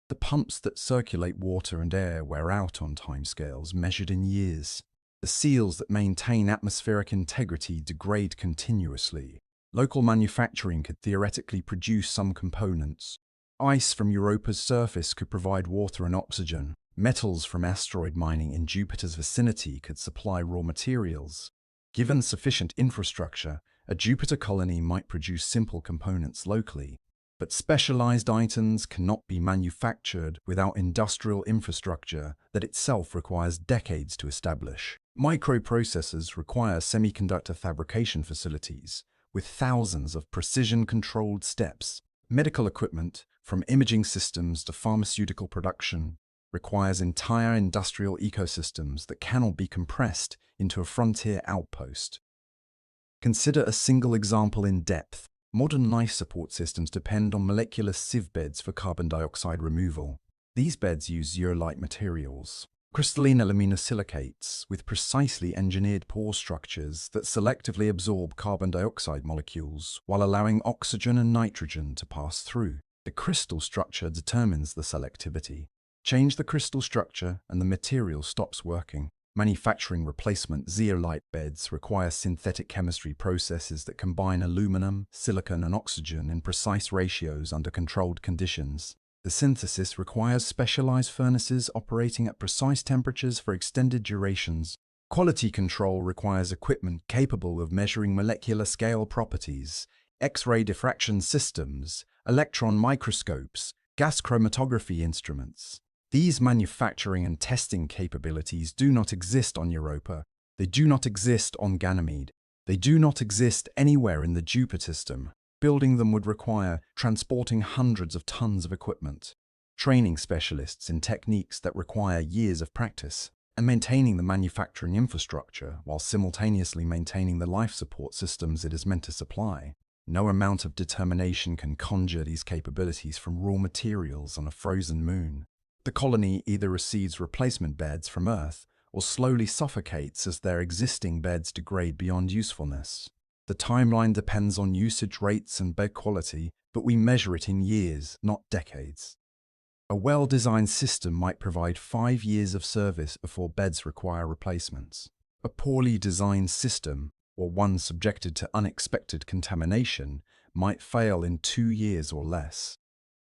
The pumps that circulate water and air wear out on timescales measured in years. The seals that maintain atmospheric integrity degrade continuously. Local manufacturing could theoretically produce some components. Ice from Europa's surface could provide water and oxygen. Metals from asteroid mining in Jupiter's vicinity could supply raw materials. Given sufficient infrastructure, a Jupiter colony might produce simple components locally. But specialized items cannot be manufactured without industrial infrastructure that itself requires decades to establish. Microprocessors require semiconductor fabrication facilities with thousands of precision-controlled steps. Medical equipment, from imaging systems to pharmaceutical production, requires entire industrial ecosystems that cannot be compressed into a frontier outpost. Consider a single example in depth. Modern life support systems depend on molecular sieve beds for carbon dioxide removal. These beds use zeolite materials, crystalline aluminosilicates with precisely engineered pore structures that selectively absorb carbon dioxide molecules while allowing oxygen and nitrogen to pass through. The crystal structure determines the selectivity. Change the crystal structure and the material stops working. Manufacturing replacement zeolite beds require synthetic chemistry processes that combine aluminum, silicon, and oxygen in precise ratios under controlled conditions. The synthesis requires specialized furnaces operating at precise temperatures for extended durations. Quality control requires equipment capable of measuring molecular scale properties, X-ray diffraction systems, electron microscopes, gas chromatography instruments. These manufacturing and testing capabilities do not exist on Europa. They do not exist on Ganymede. They do not exist anywhere in the Jupiter system. Building them would require transporting hundreds of tons of equipment, training specialists in techniques that require years of practice, and maintaining the manufacturing infrastructure while simultaneously maintaining the life support systems it is meant to supply. No amount of determination can conjure these capabilities from raw materials on a frozen moon. The colony either receives replacement beds from Earth or slowly suffocates as their existing beds degrade beyond usefulness. The timeline depends on usage rates and bed quality, but we measure it in years, not decades. A well-designed system might provide 5 years of service before beds require replacements. A poorly designed system, or one subjected to unexpected contamination, might fail in 2 years or less.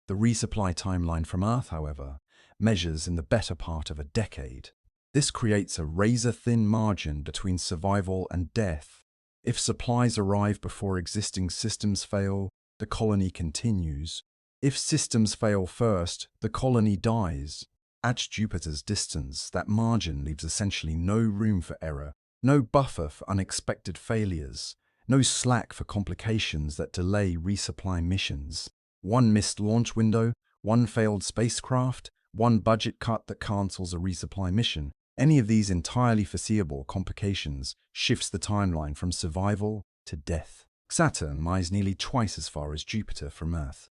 The resupply timeline from Earth, however, measures in the better part of a decade. This creates a razor-thin margin between survival and death. If supplies arrive before existing systems fail, the colony continues. If systems fail first, the colony dies. At Jupiter's distance, that margin leaves essentially no room for error, no buffer for unexpected failures, no slack for complications that delay resupply missions. One missed launch window, one failed spacecraft, one budget cut that cancels a resupply mission. Any of these entirely foreseeable complications shifts the timeline from survival to death. Saturn lies nearly twice as far as Jupiter from Earth.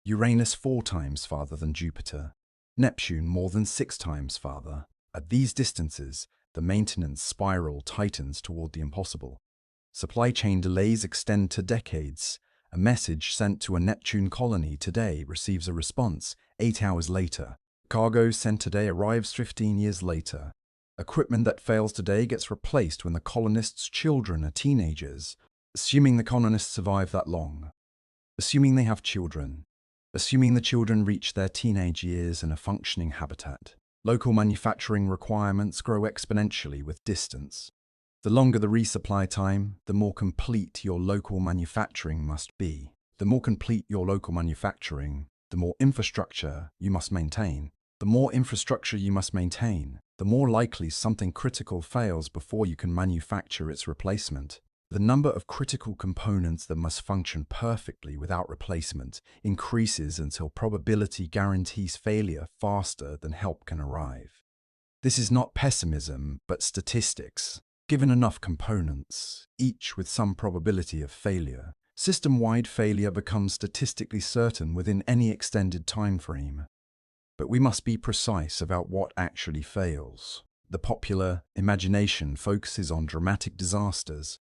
Uranus 4 times farther than Jupiter. Neptune more than 6 times farther. At these distances, the maintenance spiral tightens toward the impossible. Supply chain delays extend to decades. A message sent to a Neptune colony today receives a response 8 hours later. Cargo sent today arrives 15 years later. Equipment that fails today gets replaced when the colonists' children are teenagers, assuming the colonists survive that long. Assuming they have children. Assuming the children reach their teenage years in a functioning habitat. Local manufacturing requirements grow exponentially with distance. The longer the resupply time, the more complete your local manufacturing must be. The more complete your local manufacturing, the more infrastructure you must maintain. The more infrastructure you must maintain, the more likely something critical fails before you can manufacture its replacement. The number of critical components that must function perfectly without replacement increases until probability guarantees failure faster than help can arrive. This is not pessimism, but statistics. Given enough components, each with some probability of failure, system-wide failure becomes statistically certain within any extended time frame. But we must be precise about what actually fails. The popular imagination focuses on dramatic disasters,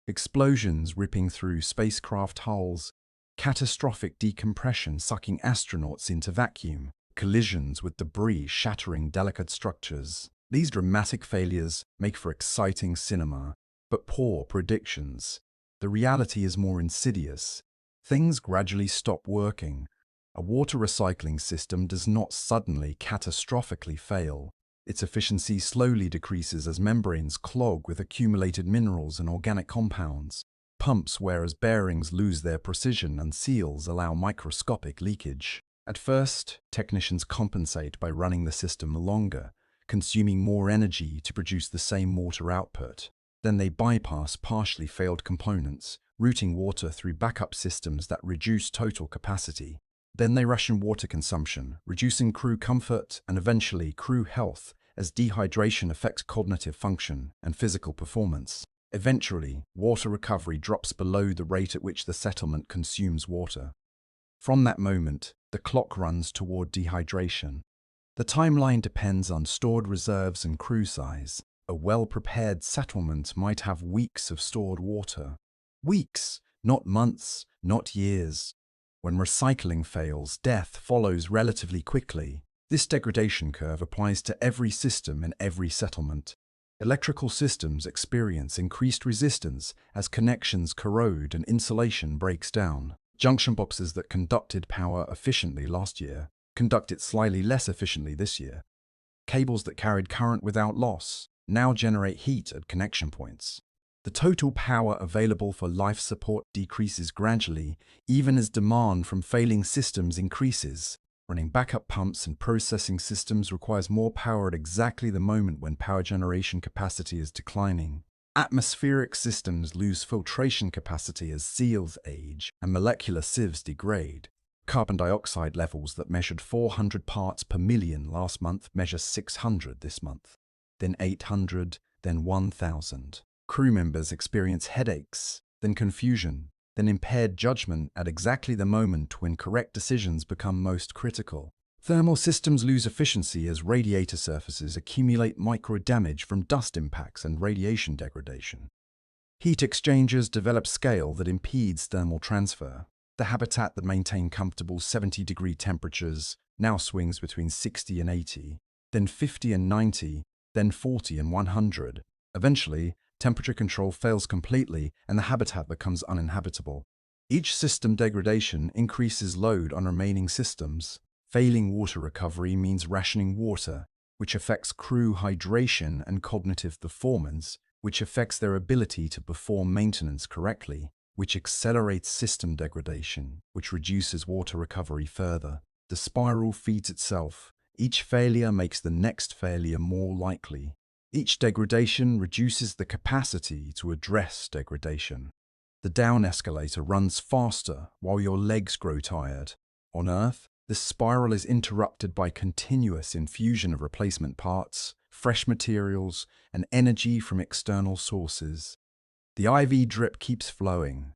explosions ripping through spacecraft hulls, catastrophic decompression sucking astronauts into vacuum, collisions with debris shattering delicate structures. These dramatic failures make for exciting cinema, but poor predictions. The reality is more insidious. Things gradually stop working. A water recycling system does not suddenly catastrophically fail. Its efficiency slowly decreases as membranes clog with accumulated minerals and organic compounds. Pumps wear as bearings lose their precision and seals allow microscopic leakage. At first, technicians compensate by running the system longer, consuming more energy to produce the same water output. Then they bypass partially failed components, routing water through backup systems that reduce total capacity. Then they ration water consumption, reducing crew comfort and eventually crew health as dehydration affects cognitive function and physical performance. Eventually, water recovery drops below the rate at which the settlement consumes water. From that moment, the clock runs toward dehydration. The timeline depends on stored reserves and crew size. A well-prepared settlement might have weeks of stored water. Weeks, not months, not years. When recycling fails, death follows relatively quickly. This degradation curve applies to every system in every settlement. Electrical systems experience increased resistance as connections corrode and insulation breaks down. Junction boxes that conducted power efficiently last year conduct it slightly less efficiently this year. Cables that carried current without loss now generate heat at connection points. The total power available for life support decreases gradually, even as demand from failing systems increases. Running backup pumps and processing systems requires more power at exactly the moment when power generation capacity is declining. Atmospheric systems lose filtration capacity as seals age and molecular sieves degrade. Carbon dioxide levels that measured 400 parts per million last month measure 600 this month, then 800, then 1,000. Crew members experience headaches, then confusion, then impaired judgment at exactly the moment when correct decisions become most critical. Thermal systems lose efficiency as radiator surfaces accumulate micro-damage from dust impacts and radiation degradation. Heat exchangers develop scale that impedes thermal transfer. The habitat that maintained comfortable 70-degree temperatures now swings between 60 and 80, then 50 and 90, then 40 and 100. Eventually, temperature control fails completely and the habitat becomes uninhabitable. Each system degradation increases load on remaining systems. Failing water recovery means rationing water, which affects crew hydration and cognitive performance, which affects their ability to perform maintenance correctly, which accelerates system degradation, which reduces water recovery further. The spiral feeds itself. Each failure makes the next failure more likely. Each degradation reduces the capacity to address degradation. The down escalator runs faster while your legs grow tired. On Earth, this spiral is interrupted by continuous infusion of replacement parts, fresh materials, and energy from external sources. The IV drip keeps flowing.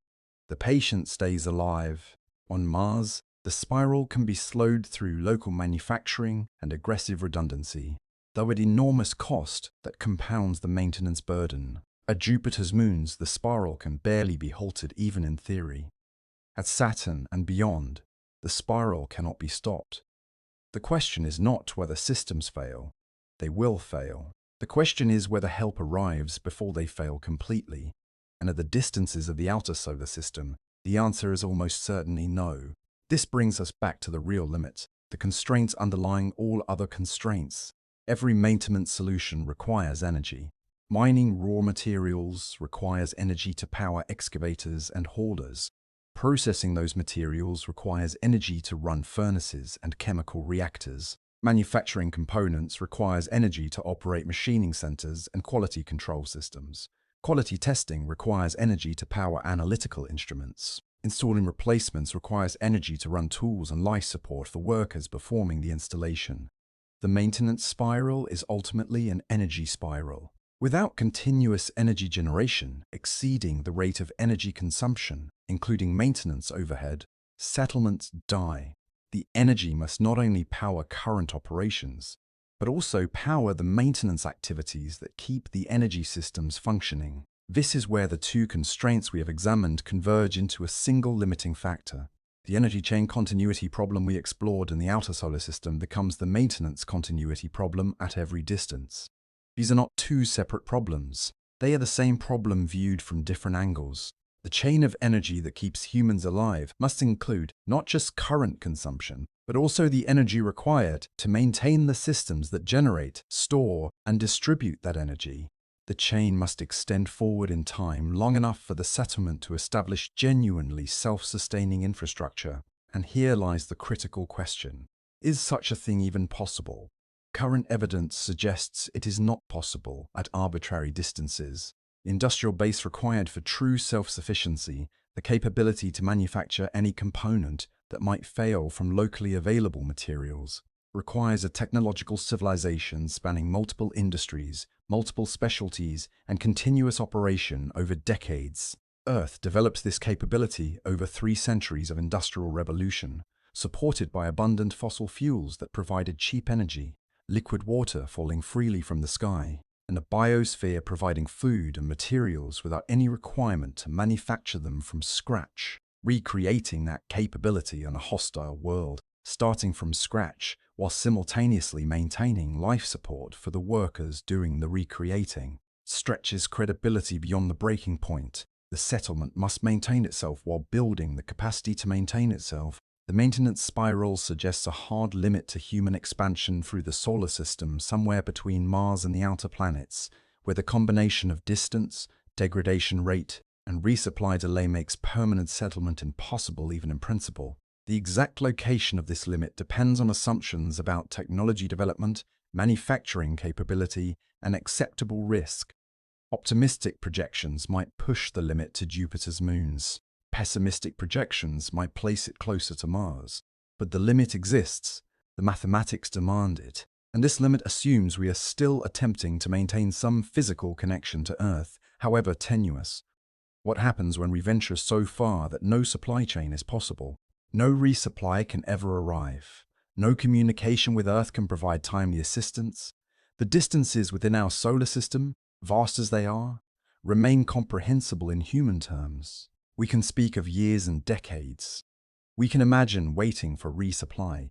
The patient stays alive. On Mars, the spiral can be slowed through local manufacturing and aggressive redundancy, though at enormous cost that compounds the maintenance burden. At Jupiter's moons, the spiral can barely be halted even in theory. At Saturn and beyond, the spiral cannot be stopped. The question is not whether systems fail. They will fail. The question is whether help arrives before they fail completely. And at the distances of the outer solar system, the answer is almost certainly no. This brings us back to the real limit, the constraints underlying all other constraints. Every maintenance solution requires energy. Mining raw materials requires energy to power excavators and haulers. Processing those materials requires energy to run furnaces and chemical reactors. Manufacturing components requires energy to operate machining centers and quality control systems. Quality testing requires energy to power analytical instruments. Installing replacements requires energy to run tools and life support for workers performing the installation. The maintenance spiral is ultimately an energy spiral. Without continuous energy generation exceeding the rate of energy consumption, including maintenance overhead, settlements die. The energy must not only power current operations, but also power the maintenance activities that keep the energy systems functioning. This is where the two constraints we have examined converge into a single limiting factor. The energy chain continuity problem we explored in the outer solar system becomes the maintenance continuity problem at every distance. These are not two separate problems. They are the same problem viewed from different angles. The chain of energy that keeps humans alive must include not just current consumption, but also the energy required to maintain the systems that generate, store, and distribute that energy. The chain must extend forward in time long enough for the settlement to establish genuinely self-sustaining infrastructure. And here lies the critical question. Is such a thing even possible? Current evidence suggests it is not possible at arbitrary distances. The industrial base required for true self-sufficiency, the capability to manufacture any component that might fail from locally available materials, requires a technological civilization spanning multiple industries, multiple specialties, and continuous operation over decades. Earth develops this capability over 3 centuries of industrial revolution, supported by abundant fossil fuels that provided cheap energy, liquid water falling freely from the sky, and a biosphere providing food and materials without any requirement to manufacture them from scratch, recreating that capability in a hostile world, starting from scratch while simultaneously maintaining life support for the workers doing the recreating, stretches credibility beyond the breaking point. The settlement must maintain itself while building the capacity to maintain itself. The maintenance spiral suggests a hard limit to human expansion through the solar system somewhere between Mars and the outer planets, where the combination of distance, degradation rate, and resupply delay makes permanent settlement impossible even in principle. The exact location of this limit depends on assumptions about technology development, manufacturing capability, and acceptable risk. Optimistic projections might push the limit to Jupiter's moons. Pessimistic projections might place it closer to Mars. But the limit exists, the mathematics demand it, and this limit assumes we are still attempting to maintain some physical connection to Earth, however tenuous. What happens when we venture so far that no supply chain is possible? No resupply can ever arrive. No communication with Earth can provide timely assistance. The distances within our solar system, vast as they are, remain comprehensible in human terms. We can speak of years and decades. We can imagine waiting for resupply.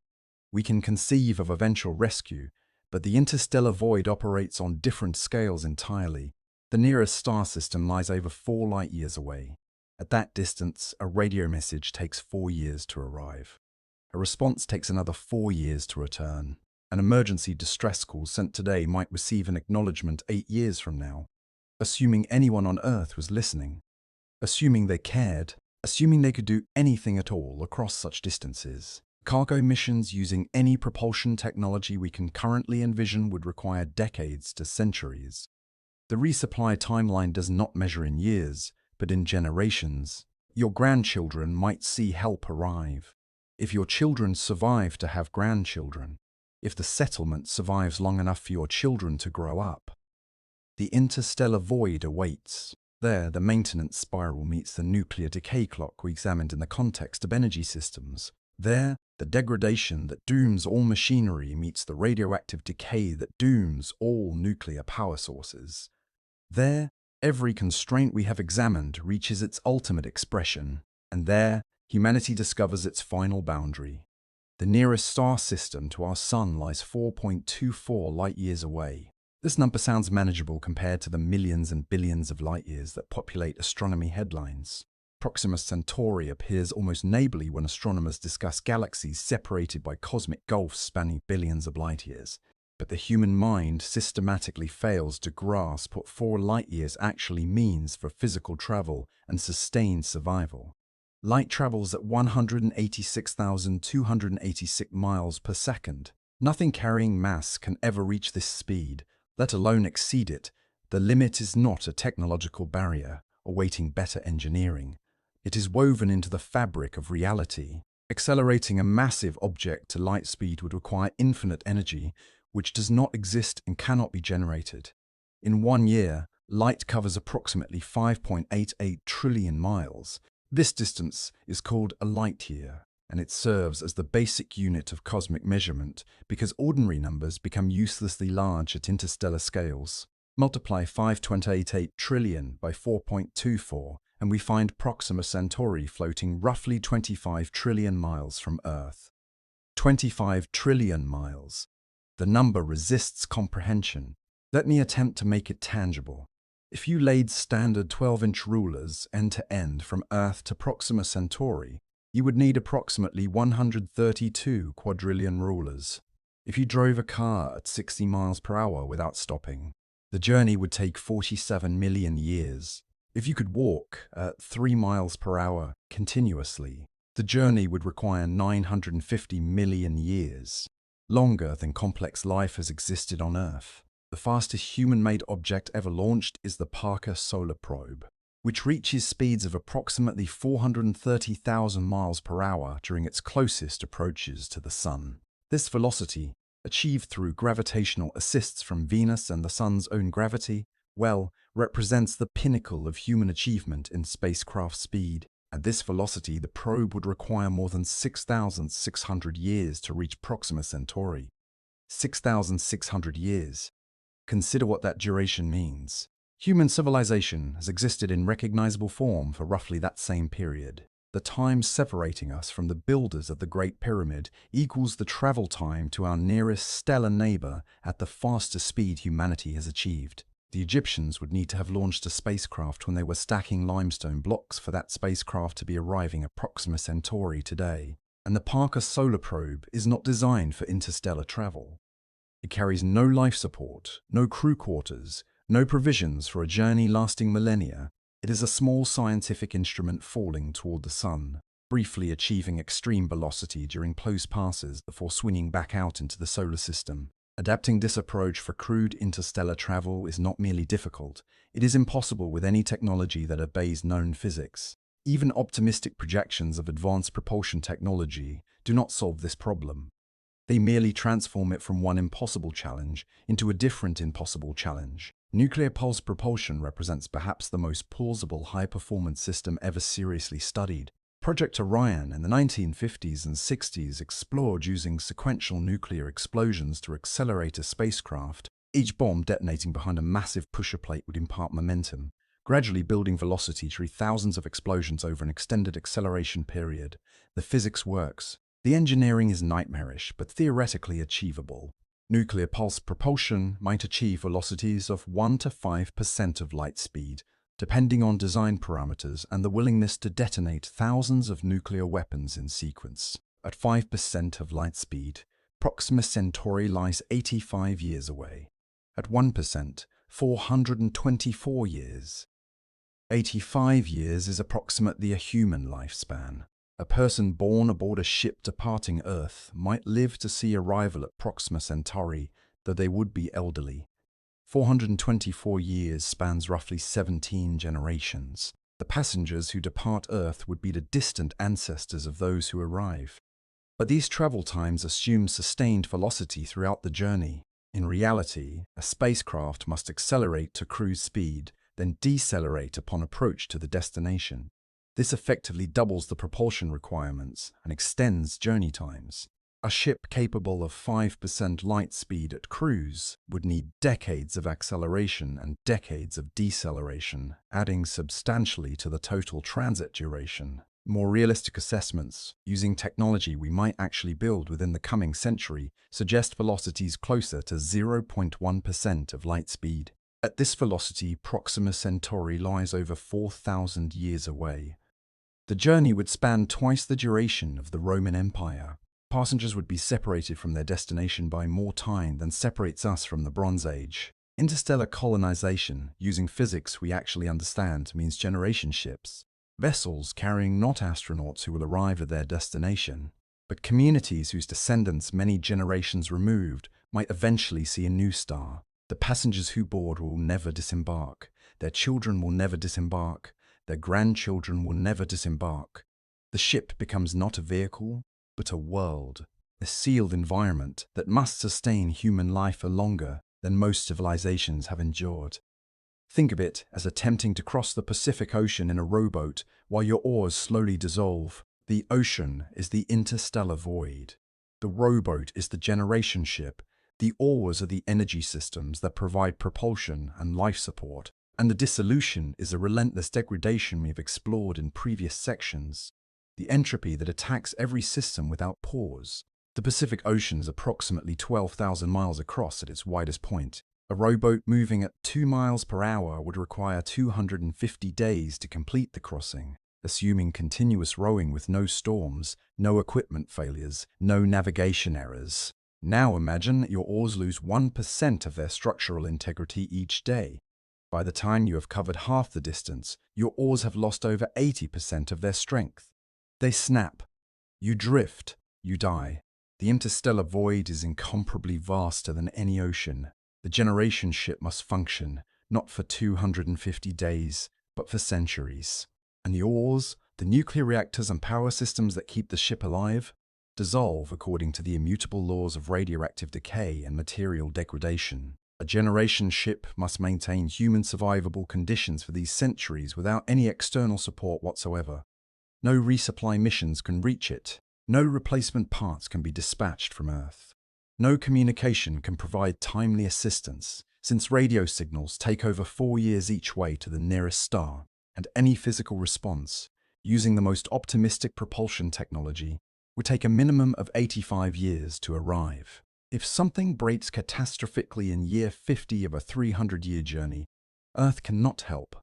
We can conceive of eventual rescue, but the interstellar void operates on different scales entirely. The nearest star system lies over 4 light-years away. At that distance, a radio message takes 4 years to arrive. A response takes another 4 years to return. An emergency distress call sent today might receive an acknowledgement 8 years from now. Assuming anyone on Earth was listening, assuming they cared, assuming they could do anything at all across such distances. Cargo missions using any propulsion technology we can currently envision would require decades to centuries. The resupply timeline does not measure in years, but in generations. Your grandchildren might see help arrive. If your children survive to have grandchildren, if the settlement survives long enough for your children to grow up. The interstellar void awaits. There, the maintenance spiral meets the nuclear decay clock we examined in the context of energy systems. There, the degradation that dooms all machinery meets the radioactive decay that dooms all nuclear power sources. There, every constraint we have examined reaches its ultimate expression, and there, humanity discovers its final boundary. The nearest star system to our Sun lies 4.24 light-years away. This number sounds manageable compared to the millions and billions of light-years that populate astronomy headlines. Proxima Centauri appears almost neighborly when astronomers discuss galaxies separated by cosmic gulfs spanning billions of light-years. But the human mind systematically fails to grasp what 4 light-years actually means for physical travel and sustained survival. Light travels at 186,286 miles per second. Nothing carrying mass can ever reach this speed, let alone exceed it. The limit is not a technological barrier awaiting better engineering. It is woven into the fabric of reality. Accelerating a massive object to light speed would require infinite energy, which does not exist and cannot be generated. In 1 year, light covers approximately 5.88 trillion miles. This distance is called a light year, and it serves as the basic unit of cosmic measurement because ordinary numbers become uselessly large at interstellar scales. Multiply 5.88 trillion by 4.24, and we find Proxima Centauri floating roughly 25 trillion miles from Earth. 25 trillion miles. The number resists comprehension. Let me attempt to make it tangible. If you laid standard 12-inch rulers end-to-end from Earth to Proxima Centauri, you would need approximately 132 quadrillion rulers. If you drove a car at 60 miles per hour without stopping, the journey would take 47 million years. If you could walk at 3 miles per hour continuously, the journey would require 950 million years, longer than complex life has existed on Earth. The fastest human-made object ever launched is the Parker Solar Probe, which reaches speeds of approximately 430,000 miles per hour during its closest approaches to the Sun. This velocity, achieved through gravitational assists from Venus and the Sun's own gravity, represents the pinnacle of human achievement in spacecraft speed. At this velocity, the probe would require more than 6,600 years to reach Proxima Centauri. 6,600 years. Consider what that duration means. Human civilization has existed in recognizable form for roughly that same period. The time separating us from the builders of the Great Pyramid equals the travel time to our nearest stellar neighbor at the fastest speed humanity has achieved. The Egyptians would need to have launched a spacecraft when they were stacking limestone blocks for that spacecraft to be arriving at Proxima Centauri today. And the Parker Solar Probe is not designed for interstellar travel. It carries no life support, no crew quarters, no provisions for a journey lasting millennia. It is a small scientific instrument falling toward the Sun, briefly achieving extreme velocity during close passes before swinging back out into the solar system. Adapting this approach for crewed interstellar travel is not merely difficult, it is impossible with any technology that obeys known physics. Even optimistic projections of advanced propulsion technology do not solve this problem. They merely transform it from one impossible challenge into a different impossible challenge. Nuclear pulse propulsion represents perhaps the most plausible high-performance system ever seriously studied. Project Orion in the 1950s and 60s explored using sequential nuclear explosions to accelerate a spacecraft. Each bomb detonating behind a massive pusher plate would impart momentum, gradually building velocity through thousands of explosions over an extended acceleration period. The physics works. The engineering is nightmarish, but theoretically achievable. Nuclear pulse propulsion might achieve velocities of 1 to 5% of light speed, depending on design parameters and the willingness to detonate thousands of nuclear weapons in sequence. At 5% of light speed, Proxima Centauri lies 85 years away. At 1%, 424 years. 85 years is approximately a human lifespan. A person born aboard a ship departing Earth might live to see arrival at Proxima Centauri, though they would be elderly. 424 years spans roughly 17 generations. The passengers who depart Earth would be the distant ancestors of those who arrive. But these travel times assume sustained velocity throughout the journey. In reality, a spacecraft must accelerate to cruise speed, then decelerate upon approach to the destination. This effectively doubles the propulsion requirements and extends journey times. A ship capable of 5% light speed at cruise would need decades of acceleration and decades of deceleration, adding substantially to the total transit duration. More realistic assessments, using technology we might actually build within the coming century, suggest velocities closer to 0.1% of light speed. At this velocity, Proxima Centauri lies over 4,000 years away. The journey would span twice the duration of the Roman Empire. Passengers would be separated from their destination by more time than separates us from the Bronze Age. Interstellar colonization, using physics we actually understand, means generation ships. Vessels carrying not astronauts who will arrive at their destination, but communities whose descendants many generations removed might eventually see a new star. The passengers who board will never disembark. Their children will never disembark. Their grandchildren will never disembark. The ship becomes not a vehicle, but a world, a sealed environment that must sustain human life for longer than most civilizations have endured. Think of it as attempting to cross the Pacific Ocean in a rowboat while your oars slowly dissolve. The ocean is the interstellar void. The rowboat is the generation ship. The oars are the energy systems that provide propulsion and life support. And the dissolution is a relentless degradation we've explored in previous sections. The entropy that attacks every system without pause. The Pacific Ocean is approximately 12,000 miles across at its widest point. A rowboat moving at 2 miles per hour would require 250 days to complete the crossing, assuming continuous rowing with no storms, no equipment failures, no navigation errors. Now imagine your oars lose 1% of their structural integrity each day. By the time you have covered half the distance, your oars have lost over 80% of their strength. They snap. You drift. You die. The interstellar void is incomparably vaster than any ocean. The generation ship must function, not for 250 days, but for centuries. And the oars, the nuclear reactors and power systems that keep the ship alive, dissolve according to the immutable laws of radioactive decay and material degradation. A generation ship must maintain human survivable conditions for these centuries without any external support whatsoever. No resupply missions can reach it. No replacement parts can be dispatched from Earth. No communication can provide timely assistance, since radio signals take over 4 years each way to the nearest star, and any physical response, using the most optimistic propulsion technology, would take a minimum of 85 years to arrive. If something breaks catastrophically in year 50 of a 300-year journey, Earth cannot help.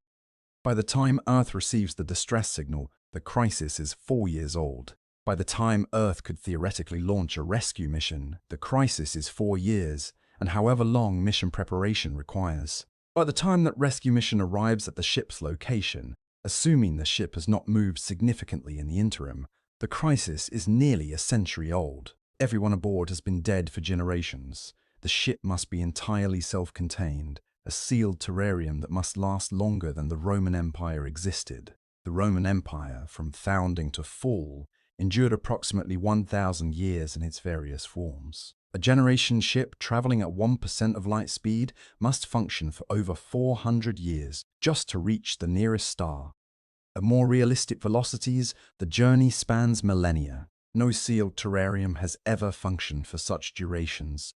By the time Earth receives the distress signal, the crisis is 4 years old. By the time Earth could theoretically launch a rescue mission, the crisis is 4 years, and however long mission preparation requires. By the time that rescue mission arrives at the ship's location, assuming the ship has not moved significantly in the interim, the crisis is nearly a century old. Everyone aboard has been dead for generations. The ship must be entirely self-contained, a sealed terrarium that must last longer than the Roman Empire existed. The Roman Empire, from founding to fall, endured approximately 1,000 years in its various forms. A generation ship traveling at 1% of light speed must function for over 400 years just to reach the nearest star. At more realistic velocities, the journey spans millennia. No sealed terrarium has ever functioned for such durations.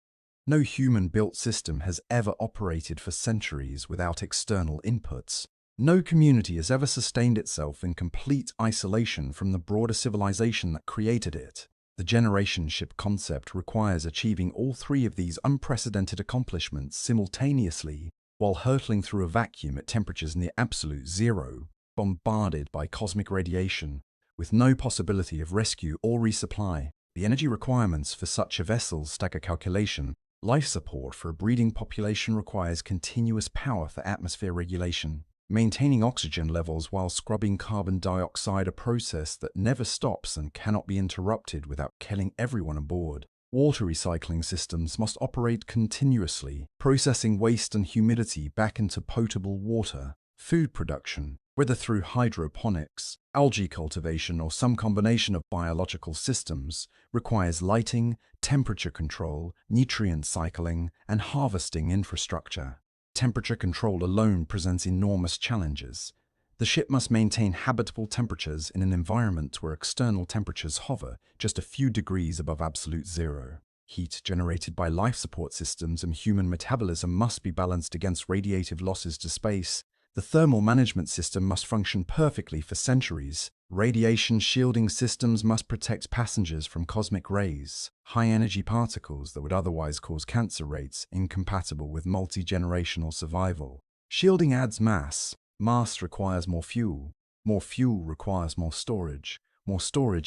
No human-built system has ever operated for centuries without external inputs. No community has ever sustained itself in complete isolation from the broader civilization that created it. The generation ship concept requires achieving all three of these unprecedented accomplishments simultaneously while hurtling through a vacuum at temperatures near absolute zero, bombarded by cosmic radiation, with no possibility of rescue or resupply. The energy requirements for such a vessel stagger calculation. Life support for a breeding population requires continuous power for atmosphere regulation. Maintaining oxygen levels while scrubbing carbon dioxide, a process that never stops and cannot be interrupted without killing everyone aboard. Water recycling systems must operate continuously, processing waste and humidity back into potable water. Food production, whether through hydroponics, algae cultivation, or some combination of biological systems, requires lighting, temperature control, nutrient cycling, and harvesting infrastructure. Temperature control alone presents enormous challenges. The ship must maintain habitable temperatures in an environment where external temperatures hover just a few degrees above absolute zero. Heat generated by life support systems and human metabolism must be balanced against radiative losses to space. The thermal management system must function perfectly for centuries. Radiation shielding systems must protect passengers from cosmic rays, high-energy particles that would otherwise cause cancer rates incompatible with multi-generational survival. Shielding adds mass. Mass requires more fuel requires more storage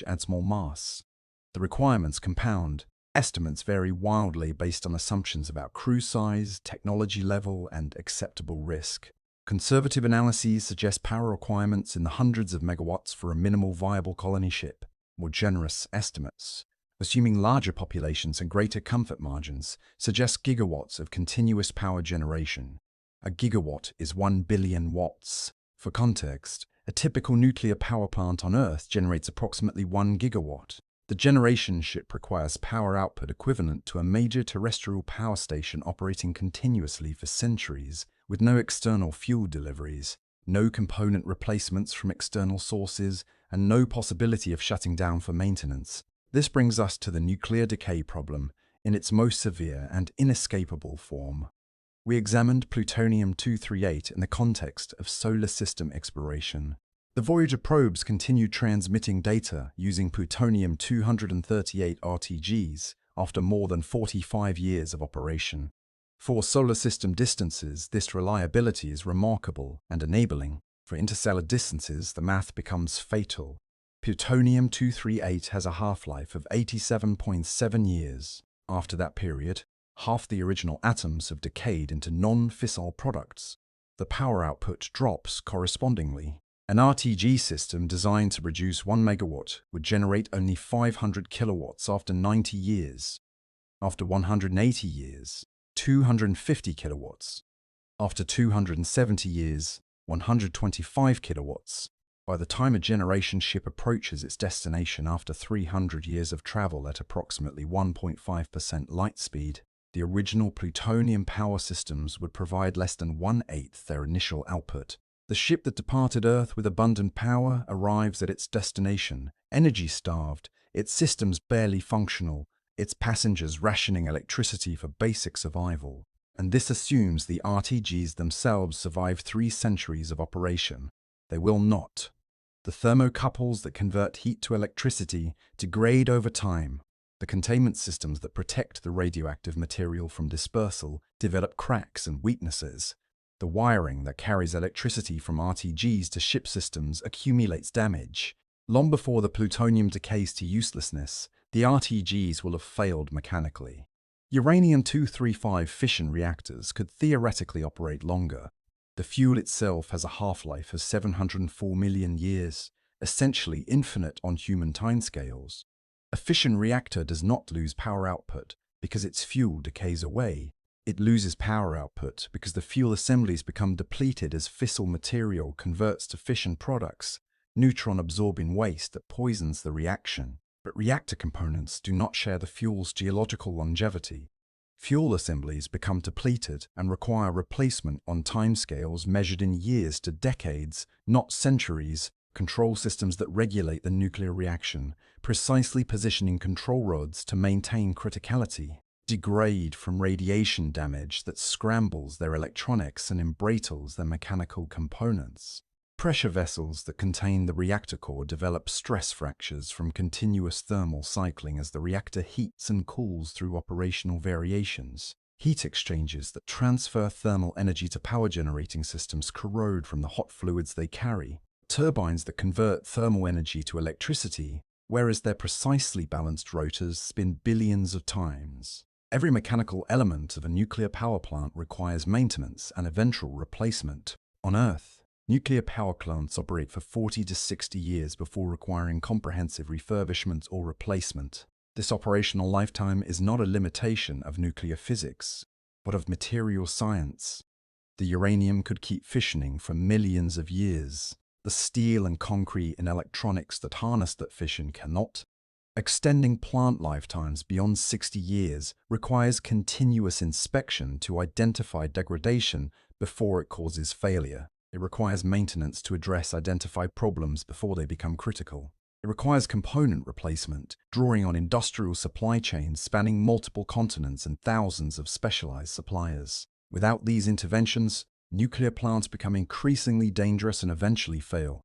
adds more mass. The requirements compound. Estimates vary wildly based on assumptions about crew size, technology level, and acceptable risk. Conservative analyses suggest power requirements in the hundreds of megawatts for a minimal viable colony ship. More generous estimates, assuming larger populations and greater comfort margins, suggest gigawatts of continuous power generation. A gigawatt is 1 billion watts. For context, a typical nuclear power plant on Earth generates approximately 1 gigawatt. The generation ship requires power output equivalent to a major terrestrial power station operating continuously for centuries, with no external fuel deliveries, no component replacements from external sources, and no possibility of shutting down for maintenance. This brings us to the nuclear decay problem in its most severe and inescapable form. We examined plutonium-238 in the context of solar system exploration. The Voyager probes continued transmitting data using plutonium-238 RTGs after more than 45 years of operation. For solar system distances, this reliability is remarkable and enabling. For interstellar distances, the math becomes fatal. Plutonium-238 has a half-life of 87.7 years. After that period, half the original atoms have decayed into non-fissile products. The power output drops correspondingly. An RTG system designed to produce 1 megawatt would generate only 500 kilowatts after 90 years. After 180 years, 250 kilowatts. After 270 years, 125 kilowatts. By the time a generation ship approaches its destination after 300 years of travel at approximately 1.5% light speed, the original plutonium power systems would provide less than 1/8 their initial output. The ship that departed Earth with abundant power arrives at its destination, energy-starved, its systems barely functional, its passengers rationing electricity for basic survival. And this assumes the RTGs themselves survive 3 centuries of operation. They will not. The thermocouples that convert heat to electricity degrade over time. The containment systems that protect the radioactive material from dispersal develop cracks and weaknesses. The wiring that carries electricity from RTGs to ship systems accumulates damage. Long before the plutonium decays to uselessness, the RTGs will have failed mechanically. Uranium-235 fission reactors could theoretically operate longer. The fuel itself has a half-life of 704 million years, essentially infinite on human timescales. A fission reactor does not lose power output because its fuel decays away. It loses power output because the fuel assemblies become depleted as fissile material converts to fission products, neutron-absorbing waste that poisons the reaction. But reactor components do not share the fuel's geological longevity. Fuel assemblies become depleted and require replacement on timescales measured in years to decades, not centuries. control systems that regulate the nuclear reaction, precisely positioning control rods to maintain criticality, degrade from radiation damage that scrambles their electronics and embrittles their mechanical components. Pressure vessels that contain the reactor core develop stress fractures from continuous thermal cycling as the reactor heats and cools through operational variations. Heat exchangers that transfer thermal energy to power-generating systems corrode from the hot fluids they carry. Turbines that convert thermal energy to electricity, whereas their precisely balanced rotors spin billions of times. Every mechanical element of a nuclear power plant requires maintenance and eventual replacement. On Earth, nuclear power plants operate for 40 to 60 years before requiring comprehensive refurbishment or replacement. This operational lifetime is not a limitation of nuclear physics, but of material science. The uranium could keep fissioning for millions of years. The steel and concrete and electronics that harness that fission cannot. Extending plant lifetimes beyond 60 years requires continuous inspection to identify degradation before it causes failure. It requires maintenance to address identified problems before they become critical. It requires component replacement, drawing on industrial supply chains spanning multiple continents and thousands of specialized suppliers. Without these interventions, nuclear plants become increasingly dangerous and eventually fail.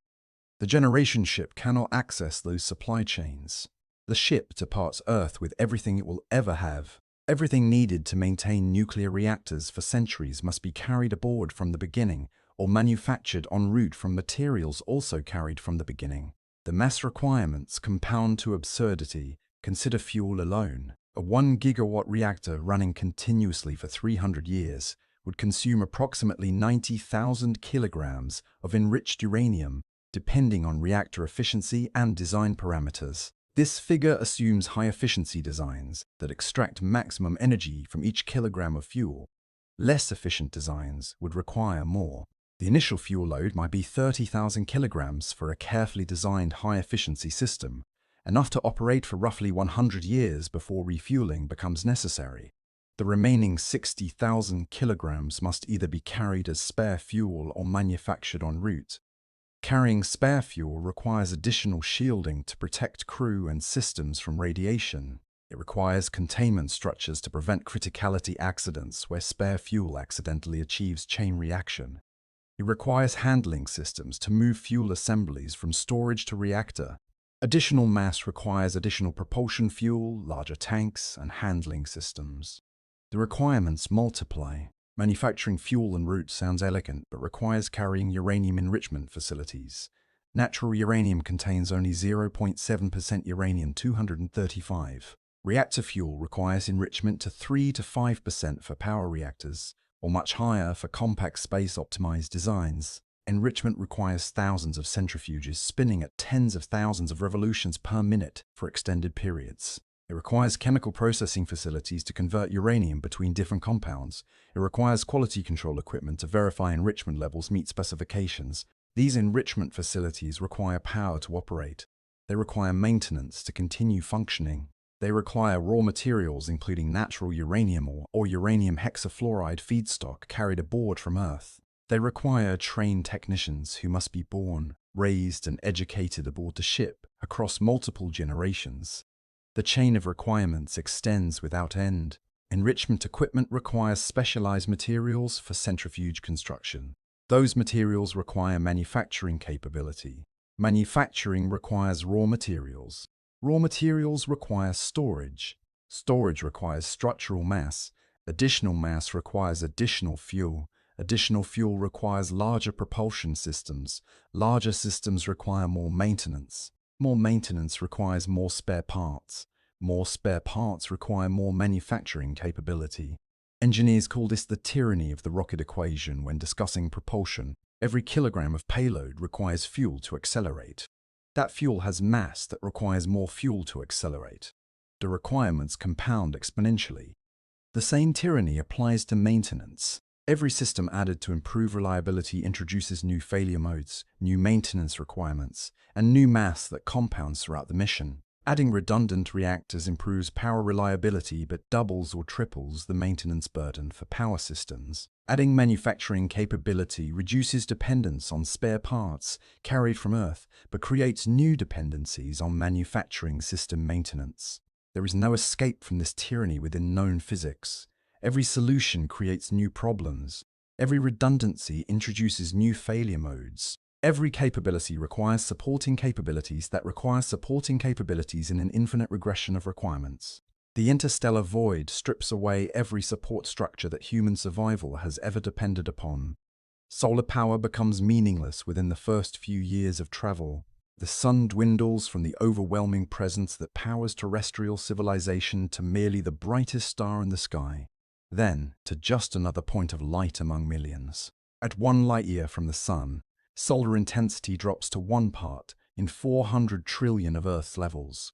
The generation ship cannot access those supply chains. The ship departs Earth with everything it will ever have. Everything needed to maintain nuclear reactors for centuries must be carried aboard from the beginning or manufactured en route from materials also carried from the beginning. The mass requirements compound to absurdity. Consider fuel alone. A 1 gigawatt reactor running continuously for 300 years would consume approximately 90,000 kilograms of enriched uranium, depending on reactor efficiency and design parameters. This figure assumes high-efficiency designs that extract maximum energy from each kilogram of fuel. Less efficient designs would require more. The initial fuel load might be 30,000 kilograms for a carefully designed high-efficiency system, enough to operate for roughly 100 years before refueling becomes necessary. The remaining 60,000 kilograms must either be carried as spare fuel or manufactured en route. Carrying spare fuel requires additional shielding to protect crew and systems from radiation. It requires containment structures to prevent criticality accidents where spare fuel accidentally achieves chain reaction. It requires handling systems to move fuel assemblies from storage to reactor. Additional mass requires additional propulsion fuel, larger tanks, and handling systems. The requirements multiply. Manufacturing fuel en route sounds elegant, but requires carrying uranium enrichment facilities. Natural uranium contains only 0.7% uranium-235. Reactor fuel requires enrichment to 3 to 5% for power reactors, or much higher for compact space-optimized designs. Enrichment requires thousands of centrifuges spinning at tens of thousands of revolutions per minute for extended periods. It requires chemical processing facilities to convert uranium between different compounds. It requires quality control equipment to verify enrichment levels meet specifications. These enrichment facilities require power to operate. They require maintenance to continue functioning. They require raw materials including natural uranium or uranium hexafluoride feedstock carried aboard from Earth. They require trained technicians who must be born, raised, and educated aboard the ship across multiple generations. The chain of requirements extends without end. Enrichment equipment requires specialized materials for centrifuge construction. Those materials require manufacturing capability. Manufacturing requires raw materials. Raw materials require storage. Storage requires structural mass. Additional mass requires additional fuel. Additional fuel requires larger propulsion systems. Larger systems require more maintenance. More maintenance requires more spare parts. More spare parts require more manufacturing capability. Engineers call this the tyranny of the rocket equation when discussing propulsion. Every kilogram of payload requires fuel to accelerate. That fuel has mass that requires more fuel to accelerate. The requirements compound exponentially. The same tyranny applies to maintenance. Every system added to improve reliability introduces new failure modes, new maintenance requirements, and new mass that compounds throughout the mission. Adding redundant reactors improves power reliability but doubles or triples the maintenance burden for power systems. Adding manufacturing capability reduces dependence on spare parts carried from Earth but creates new dependencies on manufacturing system maintenance. There is no escape from this tyranny within known physics. Every solution creates new problems. Every redundancy introduces new failure modes. Every capability requires supporting capabilities that require supporting capabilities in an infinite regression of requirements. The interstellar void strips away every support structure that human survival has ever depended upon. Solar power becomes meaningless within the first few years of travel. The sun dwindles from the overwhelming presence that powers terrestrial civilization to merely the brightest star in the sky, then to just another point of light among millions. At 1 light-year from the sun, solar intensity drops to 1 part in 400 trillion of Earth's levels.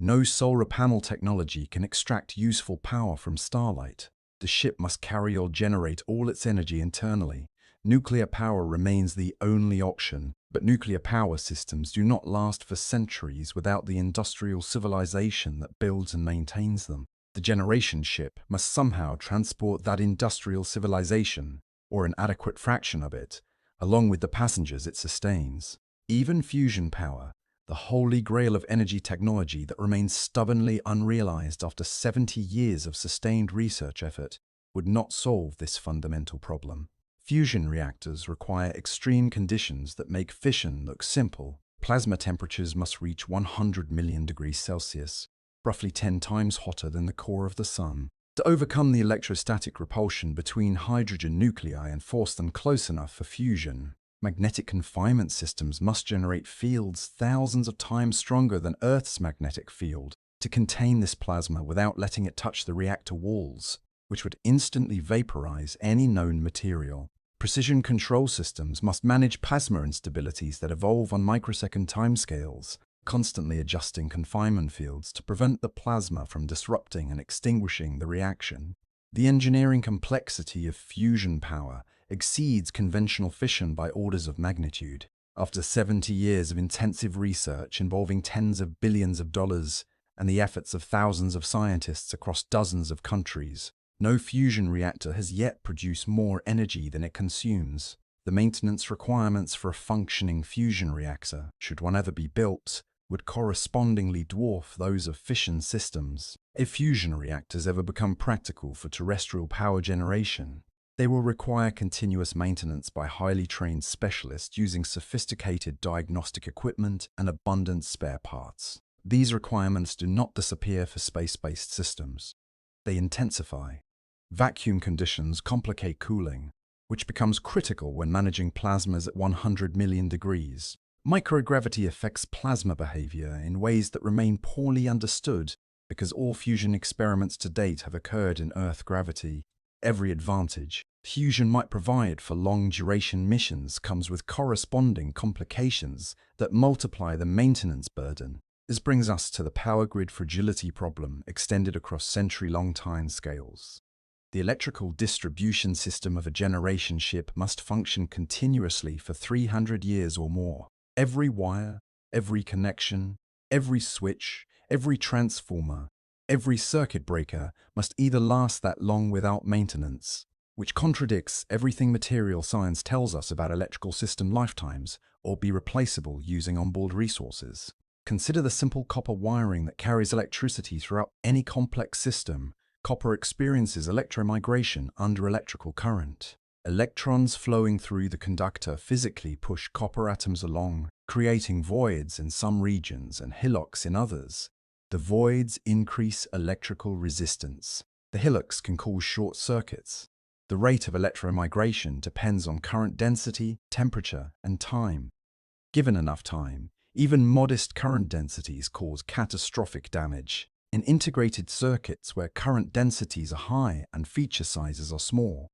No solar panel technology can extract useful power from starlight. The ship must carry or generate all its energy internally. Nuclear power remains the only option, but nuclear power systems do not last for centuries without the industrial civilization that builds and maintains them. The generation ship must somehow transport that industrial civilization, or an adequate fraction of it, along with the passengers it sustains. Even fusion power, the holy grail of energy technology that remains stubbornly unrealized after 70 years of sustained research effort, would not solve this fundamental problem. Fusion reactors require extreme conditions that make fission look simple. Plasma temperatures must reach 100 million degrees Celsius, roughly 10 times hotter than the core of the sun. To overcome the electrostatic repulsion between hydrogen nuclei and force them close enough for fusion, magnetic confinement systems must generate fields thousands of times stronger than Earth's magnetic field to contain this plasma without letting it touch the reactor walls, which would instantly vaporize any known material. Precision control systems must manage plasma instabilities that evolve on microsecond timescales, constantly adjusting confinement fields to prevent the plasma from disrupting and extinguishing the reaction. The engineering complexity of fusion power exceeds conventional fission by orders of magnitude. After 70 years of intensive research involving tens of billions of dollars and the efforts of thousands of scientists across dozens of countries, no fusion reactor has yet produced more energy than it consumes. The maintenance requirements for a functioning fusion reactor, should one ever be built, would correspondingly dwarf those of fission systems. If fusion reactors ever become practical for terrestrial power generation, they will require continuous maintenance by highly trained specialists using sophisticated diagnostic equipment and abundant spare parts. These requirements do not disappear for space-based systems. They intensify. Vacuum conditions complicate cooling, which becomes critical when managing plasmas at 100 million degrees. Microgravity affects plasma behavior in ways that remain poorly understood because all fusion experiments to date have occurred in Earth gravity. Every advantage fusion might provide for long-duration missions comes with corresponding complications that multiply the maintenance burden. This brings us to the power grid fragility problem extended across century-long time scales. The electrical distribution system of a generation ship must function continuously for 300 years or more. Every wire, every connection, every switch, every transformer, every circuit breaker must either last that long without maintenance, which contradicts everything material science tells us about electrical system lifetimes, or be replaceable using onboard resources. Consider the simple copper wiring that carries electricity throughout any complex system. Copper experiences electromigration under electrical current. Electrons flowing through the conductor physically push copper atoms along, creating voids in some regions and hillocks in others. The voids increase electrical resistance. The hillocks can cause short circuits. The rate of electromigration depends on current density, temperature, and time. Given enough time, even modest current densities cause catastrophic damage. In integrated circuits where current densities are high and feature sizes are small,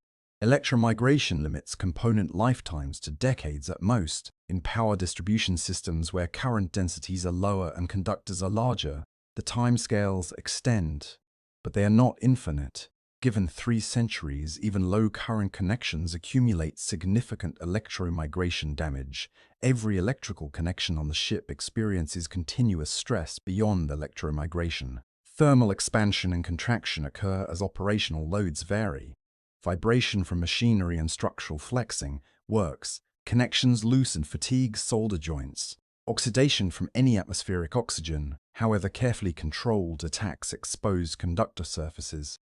electromigration limits component lifetimes to decades at most. In power distribution systems where current densities are lower and conductors are larger, the timescales extend, but they are not infinite. Given 3 centuries, even low-current connections accumulate significant electromigration damage. Every electrical connection on the ship experiences continuous stress beyond electromigration. Thermal expansion and contraction occur as operational loads vary. Vibration from machinery and structural flexing works. Connections loosen, fatigue solder joints. Oxidation from any atmospheric oxygen, however carefully controlled, attacks exposed conductor surfaces.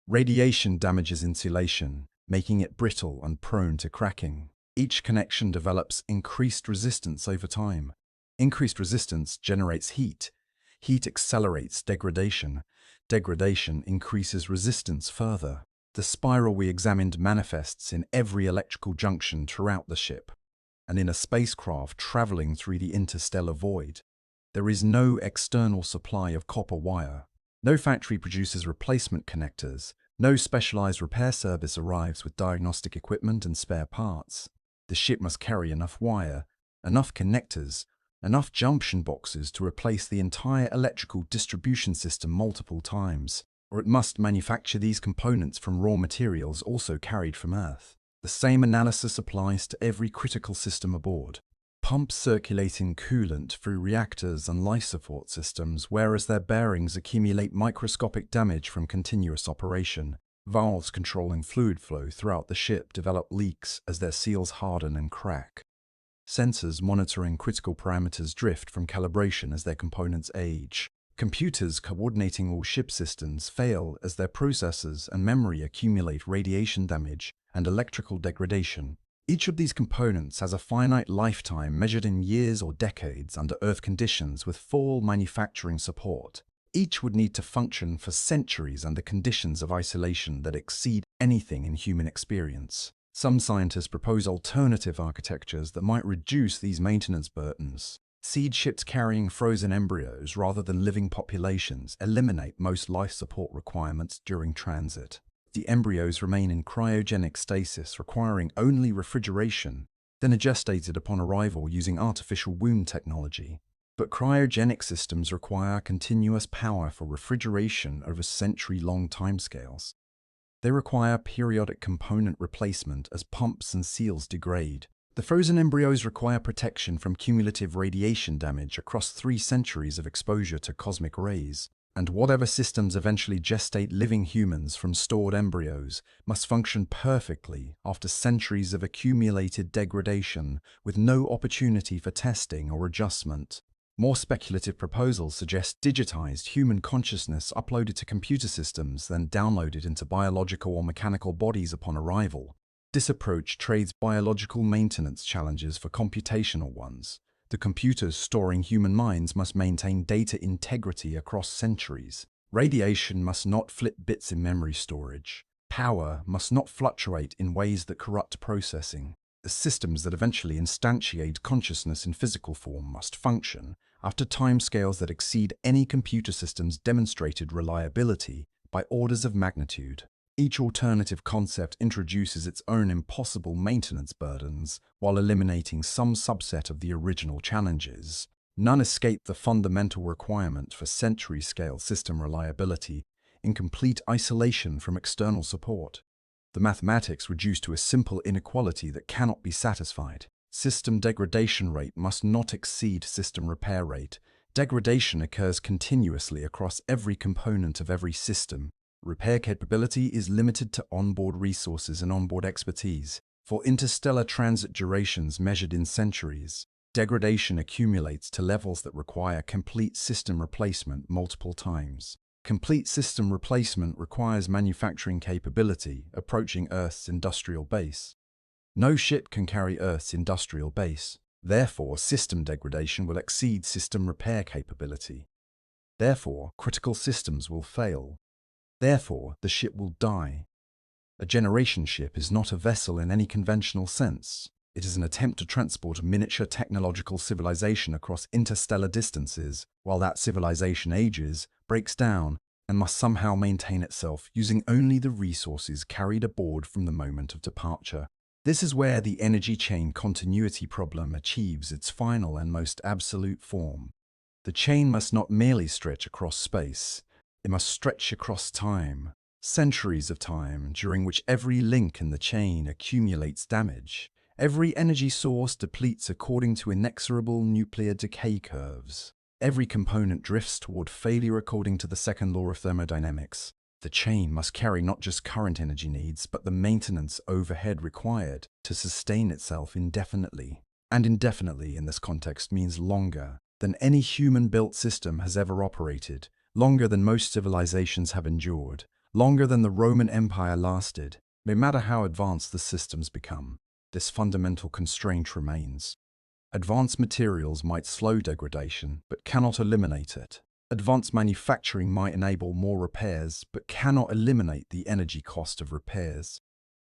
Radiation damages insulation, making it brittle and prone to cracking. Each connection develops increased resistance over time. Increased resistance generates heat. Heat accelerates degradation. Degradation increases resistance further. The spiral we examined manifests in every electrical junction throughout the ship, and in a spacecraft traveling through the interstellar void. There is no external supply of copper wire. No factory produces replacement connectors. No specialized repair service arrives with diagnostic equipment and spare parts. The ship must carry enough wire, enough connectors, enough junction boxes to replace the entire electrical distribution system multiple times, or it must manufacture these components from raw materials also carried from Earth. The same analysis applies to every critical system aboard. Pumps circulating coolant through reactors and life support systems, whereas their bearings accumulate microscopic damage from continuous operation. Valves controlling fluid flow throughout the ship develop leaks as their seals harden and crack. Sensors monitoring critical parameters drift from calibration as their components age. Computers coordinating all ship systems fail as their processors and memory accumulate radiation damage and electrical degradation. Each of these components has a finite lifetime measured in years or decades under Earth conditions with full manufacturing support. Each would need to function for centuries under conditions of isolation that exceed anything in human experience. Some scientists propose alternative architectures that might reduce these maintenance burdens. Seed ships carrying frozen embryos rather than living populations eliminate most life support requirements during transit. The embryos remain in cryogenic stasis, requiring only refrigeration, then are gestated upon arrival using artificial womb technology. But cryogenic systems require continuous power for refrigeration over century-long timescales. They require periodic component replacement as pumps and seals degrade. The frozen embryos require protection from cumulative radiation damage across 3 centuries of exposure to cosmic rays. And whatever systems eventually gestate living humans from stored embryos must function perfectly after centuries of accumulated degradation with no opportunity for testing or adjustment. More speculative proposals suggest digitized human consciousness uploaded to computer systems, then downloaded into biological or mechanical bodies upon arrival. This approach trades biological maintenance challenges for computational ones. The computers storing human minds must maintain data integrity across centuries. Radiation must not flip bits in memory storage. Power must not fluctuate in ways that corrupt processing. The systems that eventually instantiate consciousness in physical form must function after timescales that exceed any computer system's demonstrated reliability by orders of magnitude. Each alternative concept introduces its own impossible maintenance burdens while eliminating some subset of the original challenges. None escape the fundamental requirement for century-scale system reliability in complete isolation from external support. The mathematics reduce to a simple inequality that cannot be satisfied. System degradation rate must not exceed system repair rate. Degradation occurs continuously across every component of every system. Repair capability is limited to onboard resources and onboard expertise. For interstellar transit durations measured in centuries, degradation accumulates to levels that require complete system replacement multiple times. Complete system replacement requires manufacturing capability approaching Earth's industrial base. No ship can carry Earth's industrial base. Therefore, system degradation will exceed system repair capability. Therefore, critical systems will fail. Therefore, the ship will die. A generation ship is not a vessel in any conventional sense. It is an attempt to transport a miniature technological civilization across interstellar distances, while that civilization ages, breaks down, and must somehow maintain itself using only the resources carried aboard from the moment of departure. This is where the energy chain continuity problem achieves its final and most absolute form. The chain must not merely stretch across space. It must stretch across time. Centuries of time during which every link in the chain accumulates damage. Every energy source depletes according to inexorable nuclear decay curves. Every component drifts toward failure according to the second law of thermodynamics. The chain must carry not just current energy needs, but the maintenance overhead required to sustain itself indefinitely. And indefinitely in this context means longer than any human-built system has ever operated, longer than most civilizations have endured, longer than the Roman Empire lasted. No matter how advanced the systems become, this fundamental constraint remains. Advanced materials might slow degradation, but cannot eliminate it. Advanced manufacturing might enable more repairs, but cannot eliminate the energy cost of repairs.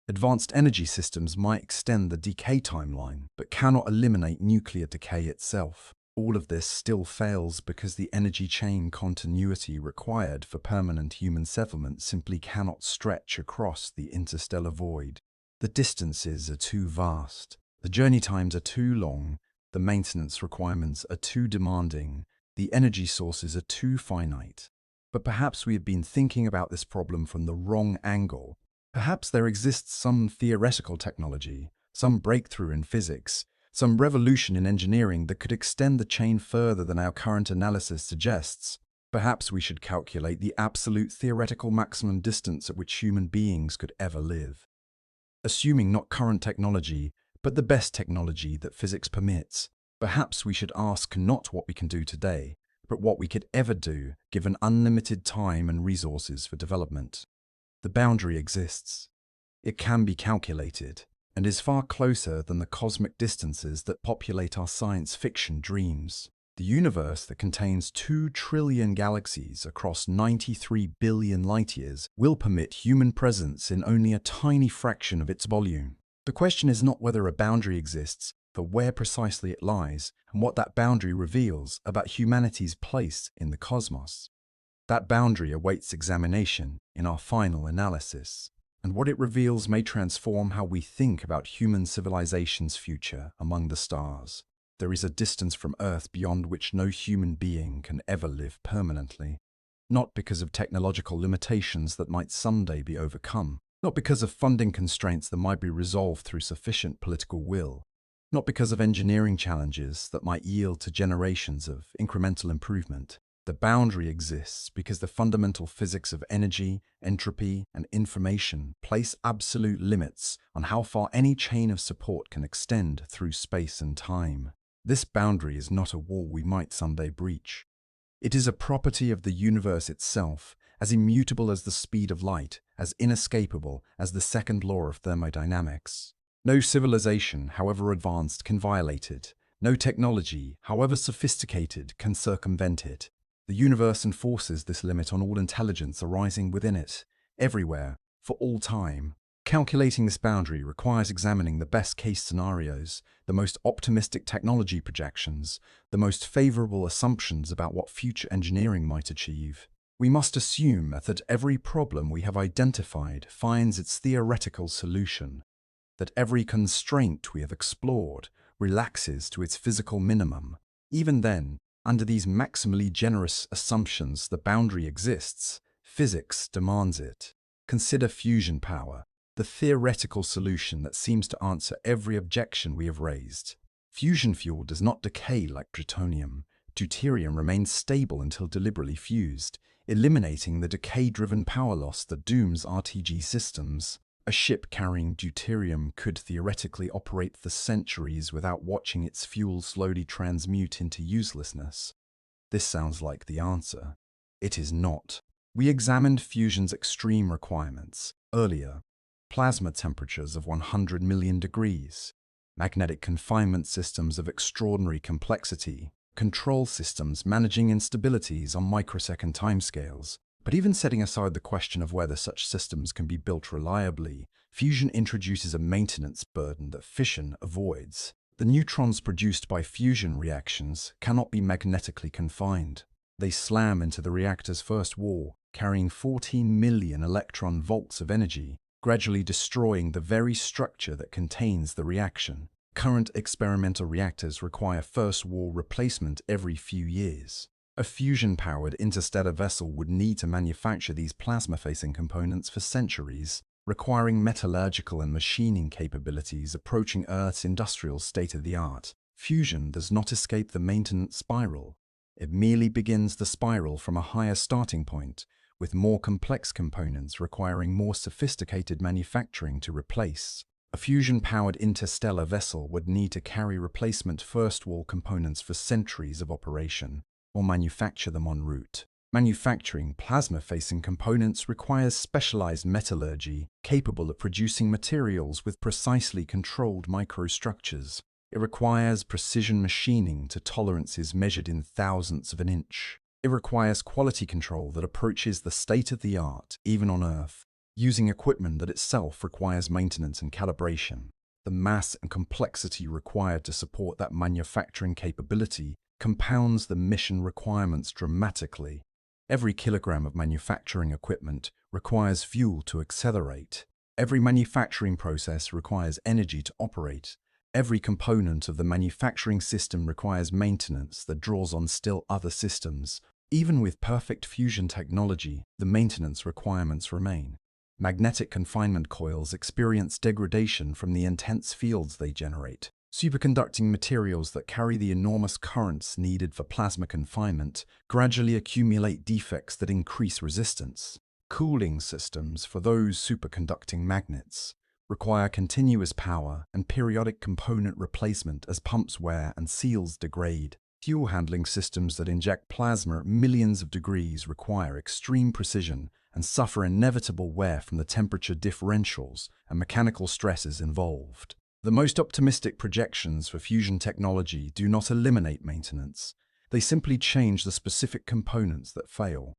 Advanced energy systems might extend the decay timeline, but cannot eliminate nuclear decay itself. All of this still fails because the energy chain continuity required for permanent human settlement simply cannot stretch across the interstellar void. The distances are too vast, the journey times are too long, the maintenance requirements are too demanding, the energy sources are too finite. But perhaps we have been thinking about this problem from the wrong angle. Perhaps there exists some theoretical technology, some breakthrough in physics, some revolution in engineering that could extend the chain further than our current analysis suggests. Perhaps we should calculate the absolute theoretical maximum distance at which human beings could ever live. Assuming not current technology, but the best technology that physics permits, perhaps we should ask not what we can do today, but what we could ever do given unlimited time and resources for development. The boundary exists. It can be calculated, and is far closer than the cosmic distances that populate our science fiction dreams. The universe that contains 2 trillion galaxies across 93 billion light-years will permit human presence in only a tiny fraction of its volume. The question is not whether a boundary exists, but where precisely it lies and what that boundary reveals about humanity's place in the cosmos. That boundary awaits examination in our final analysis, and what it reveals may transform how we think about human civilization's future among the stars. There is a distance from Earth beyond which no human being can ever live permanently. Not because of technological limitations that might someday be overcome, not because of funding constraints that might be resolved through sufficient political will, not because of engineering challenges that might yield to generations of incremental improvement. The boundary exists because the fundamental physics of energy, entropy, and information place absolute limits on how far any chain of support can extend through space and time. This boundary is not a wall we might someday breach. It is a property of the universe itself, as immutable as the speed of light, as inescapable as the second law of thermodynamics. No civilization, however advanced, can violate it. No technology, however sophisticated, can circumvent it. The universe enforces this limit on all intelligence arising within it, everywhere, for all time. Calculating this boundary requires examining the best-case scenarios, the most optimistic technology projections, the most favorable assumptions about what future engineering might achieve. We must assume that every problem we have identified finds its theoretical solution, that every constraint we have explored relaxes to its physical minimum. Even then, under these maximally generous assumptions, the boundary exists. Physics demands it. Consider fusion power, the theoretical solution that seems to answer every objection we have raised. Fusion fuel does not decay like plutonium. Deuterium remains stable until deliberately fused, eliminating the decay-driven power loss that dooms RTG systems. A ship carrying deuterium could theoretically operate for centuries without watching its fuel slowly transmute into uselessness. This sounds like the answer. It is not. We examined fusion's extreme requirements earlier. Plasma temperatures of 100 million degrees, magnetic confinement systems of extraordinary complexity, control systems managing instabilities on microsecond timescales. But even setting aside the question of whether such systems can be built reliably, fusion introduces a maintenance burden that fission avoids. The neutrons produced by fusion reactions cannot be magnetically confined. They slam into the reactor's first wall, carrying 14 million electron volts of energy, gradually destroying the very structure that contains the reaction. Current experimental reactors require first wall replacement every few years. A fusion-powered interstellar vessel would need to manufacture these plasma-facing components for centuries, requiring metallurgical and machining capabilities approaching Earth's industrial state-of-the-art. Fusion does not escape the maintenance spiral. It merely begins the spiral from a higher starting point, with more complex components requiring more sophisticated manufacturing to replace. A fusion-powered interstellar vessel would need to carry replacement first-wall components for centuries of operation, or manufacture them en route. Manufacturing plasma-facing components requires specialized metallurgy capable of producing materials with precisely controlled microstructures. It requires precision machining to tolerances measured in thousandths of an inch. It requires quality control that approaches the state-of-the-art, even on Earth, using equipment that itself requires maintenance and calibration. The mass and complexity required to support that manufacturing capability compounds the mission requirements dramatically. Every kilogram of manufacturing equipment requires fuel to accelerate. Every manufacturing process requires energy to operate. Every component of the manufacturing system requires maintenance that draws on still other systems. Even with perfect fusion technology, the maintenance requirements remain. Magnetic confinement coils experience degradation from the intense fields they generate. Superconducting materials that carry the enormous currents needed for plasma confinement gradually accumulate defects that increase resistance. Cooling systems for those superconducting magnets require continuous power and periodic component replacement as pumps wear and seals degrade. Fuel handling systems that inject plasma at millions of degrees require extreme precision and suffer inevitable wear from the temperature differentials and mechanical stresses involved. The most optimistic projections for fusion technology do not eliminate maintenance. They simply change the specific components that fail.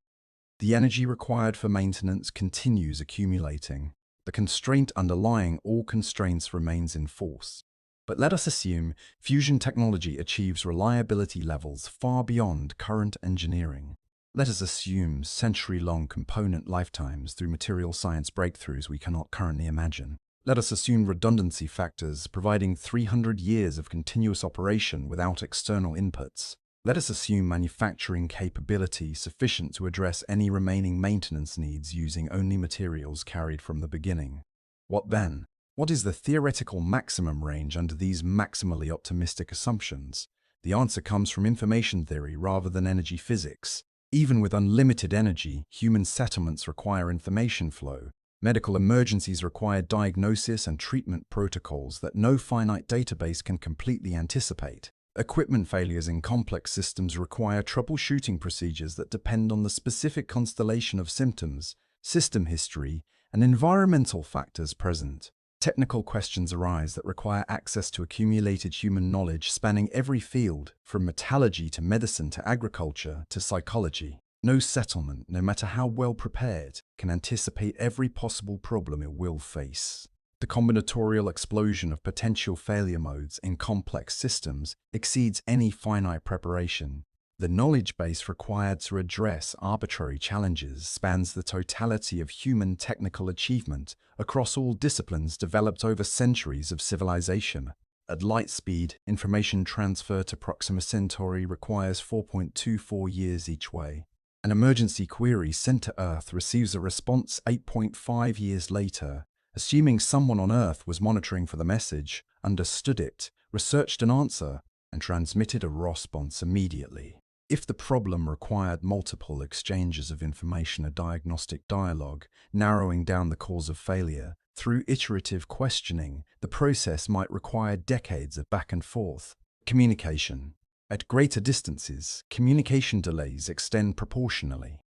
The energy required for maintenance continues accumulating. The constraint underlying all constraints remains in force. But let us assume fusion technology achieves reliability levels far beyond current engineering. Let us assume century-long component lifetimes through material science breakthroughs we cannot currently imagine. Let us assume redundancy factors providing 300 years of continuous operation without external inputs. Let us assume manufacturing capability sufficient to address any remaining maintenance needs using only materials carried from the beginning. What then? What is the theoretical maximum range under these maximally optimistic assumptions? The answer comes from information theory rather than energy physics. Even with unlimited energy, human settlements require information flow. Medical emergencies require diagnosis and treatment protocols that no finite database can completely anticipate. Equipment failures in complex systems require troubleshooting procedures that depend on the specific constellation of symptoms, system history, and environmental factors present. Technical questions arise that require access to accumulated human knowledge spanning every field, from metallurgy to medicine to agriculture to psychology. No settlement, no matter how well prepared, can anticipate every possible problem it will face. The combinatorial explosion of potential failure modes in complex systems exceeds any finite preparation. The knowledge base required to address arbitrary challenges spans the totality of human technical achievement across all disciplines developed over centuries of civilization. At light speed, information transfer to Proxima Centauri requires 4.24 years each way. An emergency query sent to Earth receives a response 8.5 years later. Assuming someone on Earth was monitoring for the message, understood it, researched an answer, and transmitted a response immediately. If the problem required multiple exchanges of information, a diagnostic dialogue, narrowing down the cause of failure, through iterative questioning, the process might require decades of back and forth. Communication. At greater distances, communication delays extend proportionally.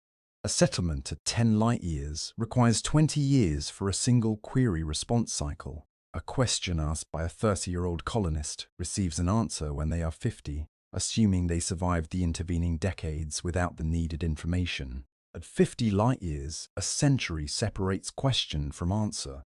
A settlement at 10 light-years requires 20 years for a single query response cycle. A question asked by a 30-year-old colonist receives an answer when they are 50, assuming they survived the intervening decades without the needed information. At 50 light-years, a century separates question from answer.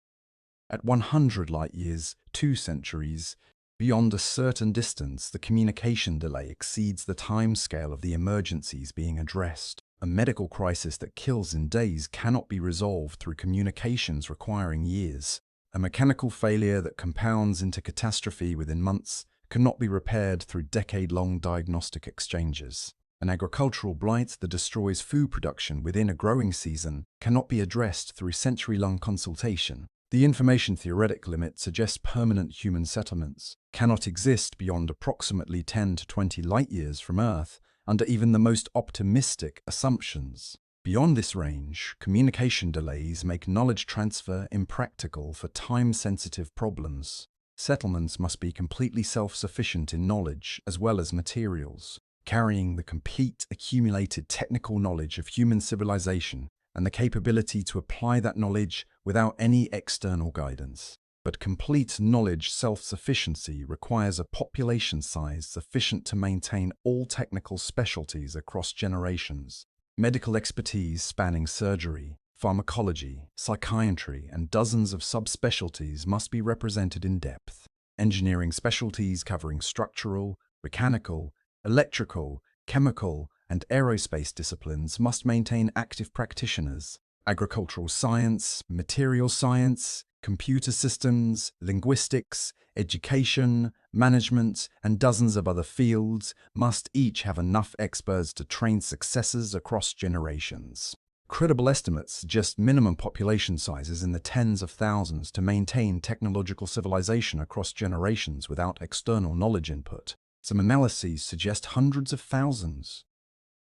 At 100 light-years, 2 centuries. Beyond a certain distance, the communication delay exceeds the timescale of the emergencies being addressed. A medical crisis that kills in days cannot be resolved through communications requiring years. A mechanical failure that compounds into catastrophe within months cannot be repaired through decade-long diagnostic exchanges. An agricultural blight that destroys food production within a growing season cannot be addressed through century-long consultation. The information theoretic limit suggests permanent human settlements cannot exist beyond approximately 10 to 20 light-years from Earth under even the most optimistic assumptions. Beyond this range, communication delays make knowledge transfer impractical for time-sensitive problems. Settlements must be completely self-sufficient in knowledge as well as materials, carrying the complete accumulated technical knowledge of human civilization and the capability to apply that knowledge without any external guidance. But complete knowledge self-sufficiency requires a population size sufficient to maintain all technical specialties across generations. Medical expertise spanning surgery, pharmacology, psychiatry, and dozens of subspecialties must be represented in depth. Engineering specialties covering structural, mechanical, electrical, chemical, and aerospace disciplines must maintain active practitioners. Agricultural science, material science, computer systems, linguistics, education, management, and dozens of other fields must each have enough experts to train successors across generations. Credible estimates suggest minimum population sizes in the tens of thousands to maintain technological civilization across generations without external knowledge input. Some analyses suggest hundreds of thousands.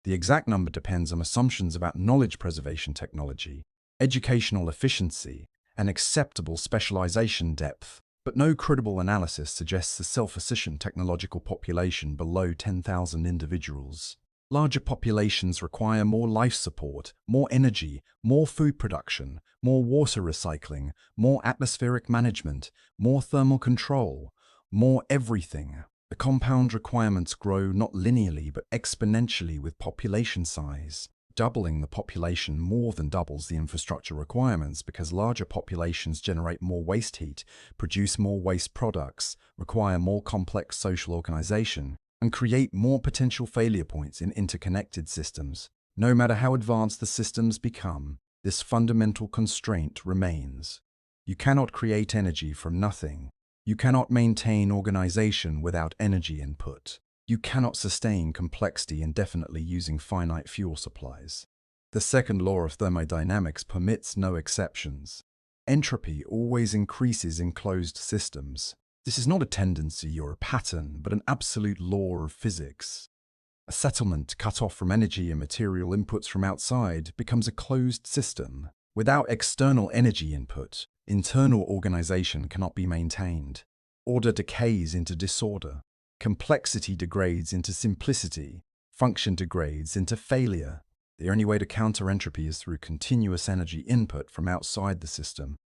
The exact number depends on assumptions about knowledge preservation technology, educational efficiency, and acceptable specialization depth, but no credible analysis suggests a self-sufficient technological population below 10,000 individuals. Larger populations require more life support, more energy, more food production, more water recycling, more atmospheric management, more thermal control, more everything. The compound requirements grow not linearly but exponentially with population size. Doubling the population more than doubles the infrastructure requirements because larger populations generate more waste heat, produce more waste products, require more complex social organization, and create more potential failure points in interconnected systems. No matter how advanced the systems become, this fundamental constraint remains. You cannot create energy from nothing. You cannot maintain organization without energy input. You cannot sustain complexity indefinitely using finite fuel supplies. The second law of thermodynamics permits no exceptions. Entropy always increases in closed systems. This is not a tendency or a pattern, but an absolute law of physics. A settlement cut off from energy and material inputs from outside becomes a closed system. Without external energy input, internal organization cannot be maintained. Order decays into disorder. Complexity degrades into simplicity. Function degrades into failure. The only way to counter entropy is through continuous energy input from outside the system.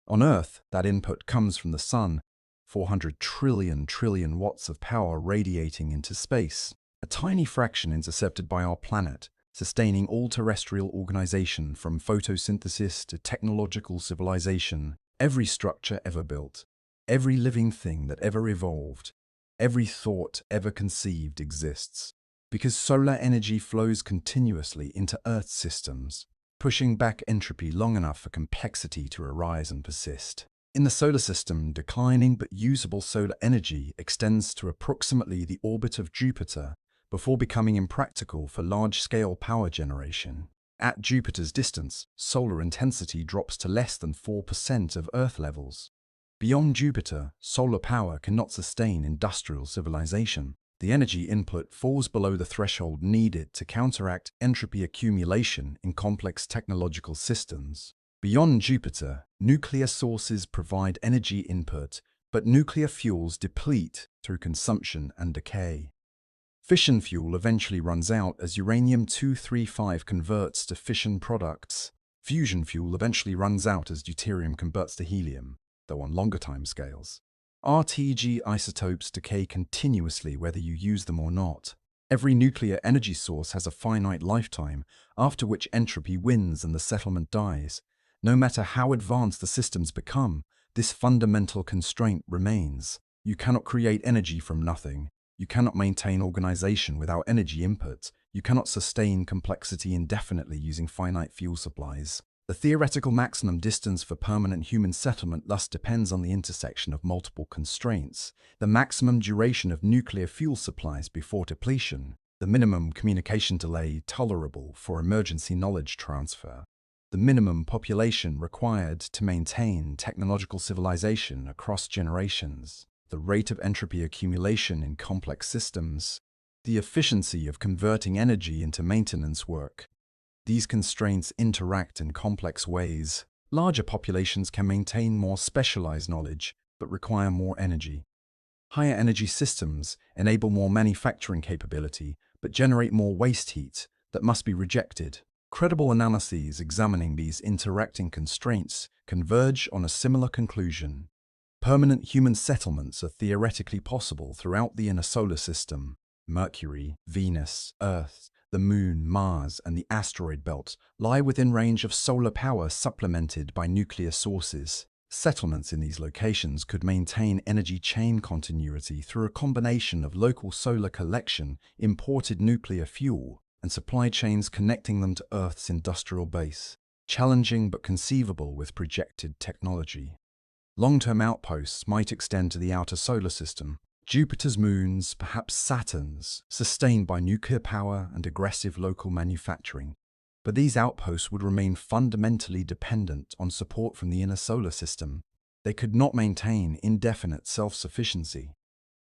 On Earth, that input comes from the Sun, 400 trillion watts of power radiating into space, a tiny fraction intercepted by our planet, sustaining all terrestrial organization from photosynthesis to technological civilization. Every structure ever built, every living thing that ever evolved, every thought ever conceived exists, because solar energy flows continuously into Earth's systems, pushing back entropy long enough for complexity to arise and persist. In the solar system, declining but usable solar energy extends to approximately the orbit of Jupiter before becoming impractical for large-scale power generation. At Jupiter's distance, solar intensity drops to less than 4% of Earth levels. Beyond Jupiter, solar power cannot sustain industrial civilization. The energy input falls below the threshold needed to counteract entropy accumulation in complex technological systems. Beyond Jupiter, nuclear sources provide energy input, but nuclear fuels deplete through consumption and decay. Fission fuel eventually runs out as uranium-235 converts to fission products. Fusion fuel eventually runs out as deuterium converts to helium, though on longer timescales. RTG isotopes decay continuously whether you use them or not. Every nuclear energy source has a finite lifetime, after which entropy wins and the settlement dies. No matter how advanced the systems become, this fundamental constraint remains. You cannot create energy from nothing. You cannot maintain organization without energy input. You cannot sustain complexity indefinitely using finite fuel supplies. The theoretical maximum distance for permanent human settlement thus depends on the intersection of multiple constraints: the maximum duration of nuclear fuel supplies before depletion, the minimum communication delay tolerable for emergency knowledge transfer, the minimum population required to maintain technological civilization across generations, the rate of entropy accumulation in complex systems, the efficiency of converting energy into maintenance work. These constraints interact in complex ways. Larger populations can maintain more specialized knowledge, but require more energy. Higher energy systems enable more manufacturing capability, but generate more waste heat that must be rejected. Credible analyses examining these interacting constraints converge on a similar conclusion. Permanent human settlements are theoretically possible throughout the inner solar system. Mercury, Venus, Earth, the Moon, Mars, and the asteroid belt lie within range of solar power supplemented by nuclear sources. Settlements in these locations could maintain energy chain continuity through a combination of local solar collection, imported nuclear fuel, and supply chains connecting them to Earth's industrial base. Challenging but conceivable with projected technology. Long-term outposts might extend to the outer solar system. Jupiter's moons, perhaps Saturn's, sustained by nuclear power and aggressive local manufacturing. But these outposts would remain fundamentally dependent on support from the inner solar system. They could not maintain indefinite self-sufficiency.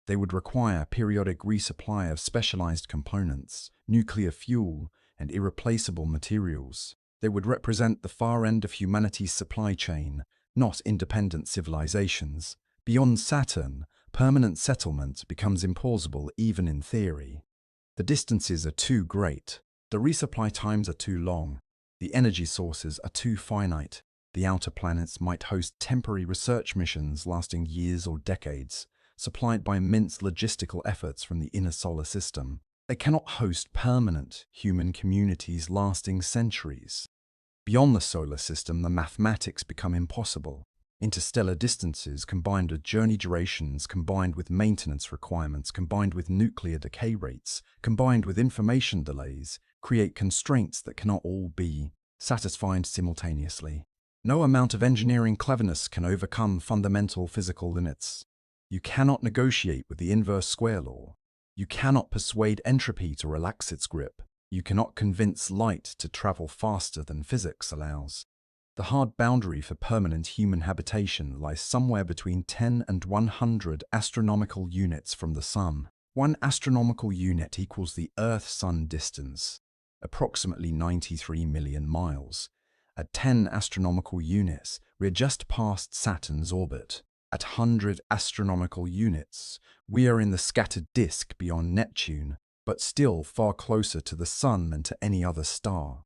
They would require periodic resupply of specialized components, nuclear fuel, and irreplaceable materials. They would represent the far end of humanity's supply chain, not independent civilizations. Beyond Saturn, permanent settlement becomes implausible even in theory. The distances are too great. The resupply times are too long. The energy sources are too finite. The outer planets might host temporary research missions lasting years or decades, supplied by immense logistical efforts from the inner solar system. They cannot host permanent human communities lasting centuries. Beyond the solar system, the mathematics become impossible. Interstellar distances combined with journey durations, combined with maintenance requirements, combined with nuclear decay rates, combined with information delays, create constraints that cannot all be satisfied simultaneously. No amount of engineering cleverness can overcome fundamental physical limits. You cannot negotiate with the inverse square law. You cannot persuade entropy to relax its grip. You cannot convince light to travel faster than physics allows. The hard boundary for permanent human habitation lies somewhere between 10 and 100 astronomical units from the Sun. 1 astronomical unit equals the Earth-Sun distance, approximately 93 million miles. At 10 astronomical units, we are just past Saturn's orbit. At 100 astronomical units, we are in the scattered disk beyond Neptune, but still far closer to the Sun than to any other star.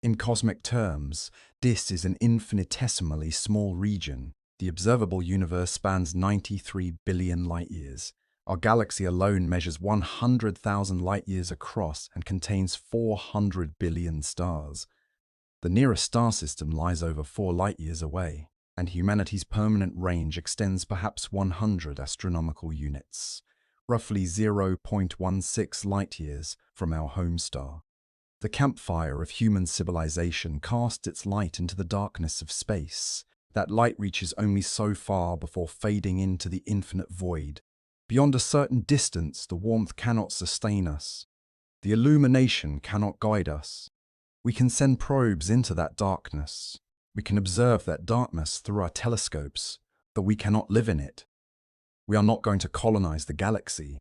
In cosmic terms, this is an infinitesimally small region. The observable universe spans 93 billion light-years. Our galaxy alone measures 100,000 light-years across and contains 400 billion stars. The nearest star system lies over 4 light-years away, and humanity's permanent range extends perhaps 100 astronomical units, roughly 0.16 light-years from our home star. The campfire of human civilization casts its light into the darkness of space. That light reaches only so far before fading into the infinite void. Beyond a certain distance, the warmth cannot sustain us. The illumination cannot guide us. We can send probes into that darkness. We can observe that darkness through our telescopes, but we cannot live in it. We are not going to colonize the galaxy.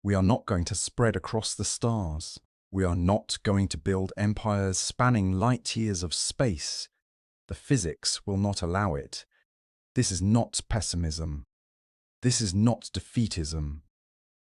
We are not going to spread across the stars. We are not going to build empires spanning light-years of space. The physics will not allow it. This is not pessimism. This is not defeatism.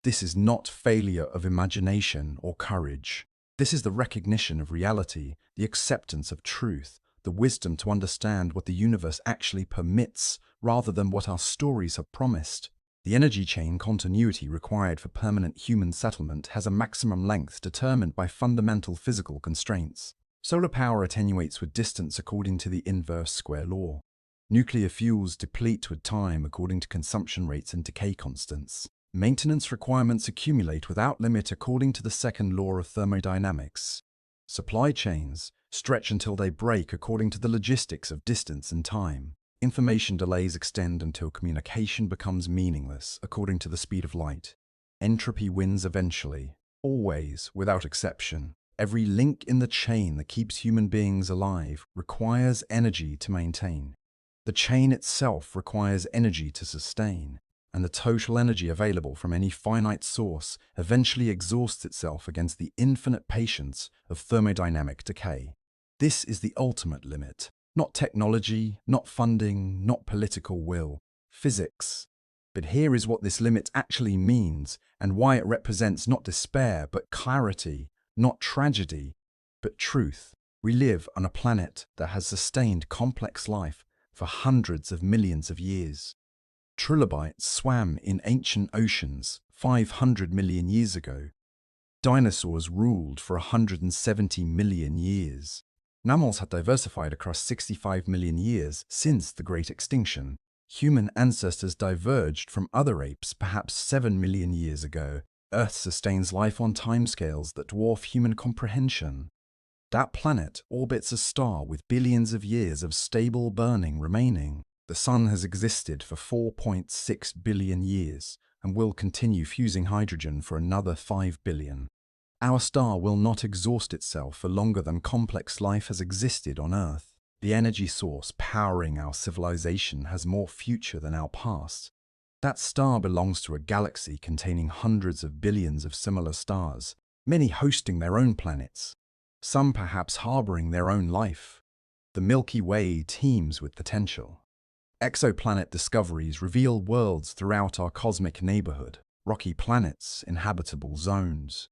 This is not failure of imagination or courage. This is the recognition of reality, the acceptance of truth, the wisdom to understand what the universe actually permits rather than what our stories have promised. The energy chain continuity required for permanent human settlement has a maximum length determined by fundamental physical constraints. Solar power attenuates with distance according to the inverse square law. Nuclear fuels deplete with time according to consumption rates and decay constants. Maintenance requirements accumulate without limit according to the second law of thermodynamics. Supply chains stretch until they break according to the logistics of distance and time. Information delays extend until communication becomes meaningless according to the speed of light. Entropy wins eventually. Always, without exception. Every link in the chain that keeps human beings alive requires energy to maintain. The chain itself requires energy to sustain, and the total energy available from any finite source eventually exhausts itself against the infinite patience of thermodynamic decay. This is the ultimate limit. Not technology, not funding, not political will. Physics. But here is what this limit actually means, and why it represents not despair, but clarity, not tragedy, but truth. We live on a planet that has sustained complex life for hundreds of millions of years. Trilobites swam in ancient oceans 500 million years ago. Dinosaurs ruled for 170 million years. Mammals had diversified across 65 million years since the Great Extinction. Human ancestors diverged from other apes perhaps 7 million years ago. Earth sustains life on timescales that dwarf human comprehension. That planet orbits a star with billions of years of stable burning remaining. The Sun has existed for 4.6 billion years and will continue fusing hydrogen for another 5 billion. Our star will not exhaust itself for longer than complex life has existed on Earth. The energy source powering our civilization has more future than our past. That star belongs to a galaxy containing hundreds of billions of similar stars, many hosting their own planets, some perhaps harboring their own life. The Milky Way teems with potential. Exoplanet discoveries reveal worlds throughout our cosmic neighborhood, rocky planets, inhabitable zones,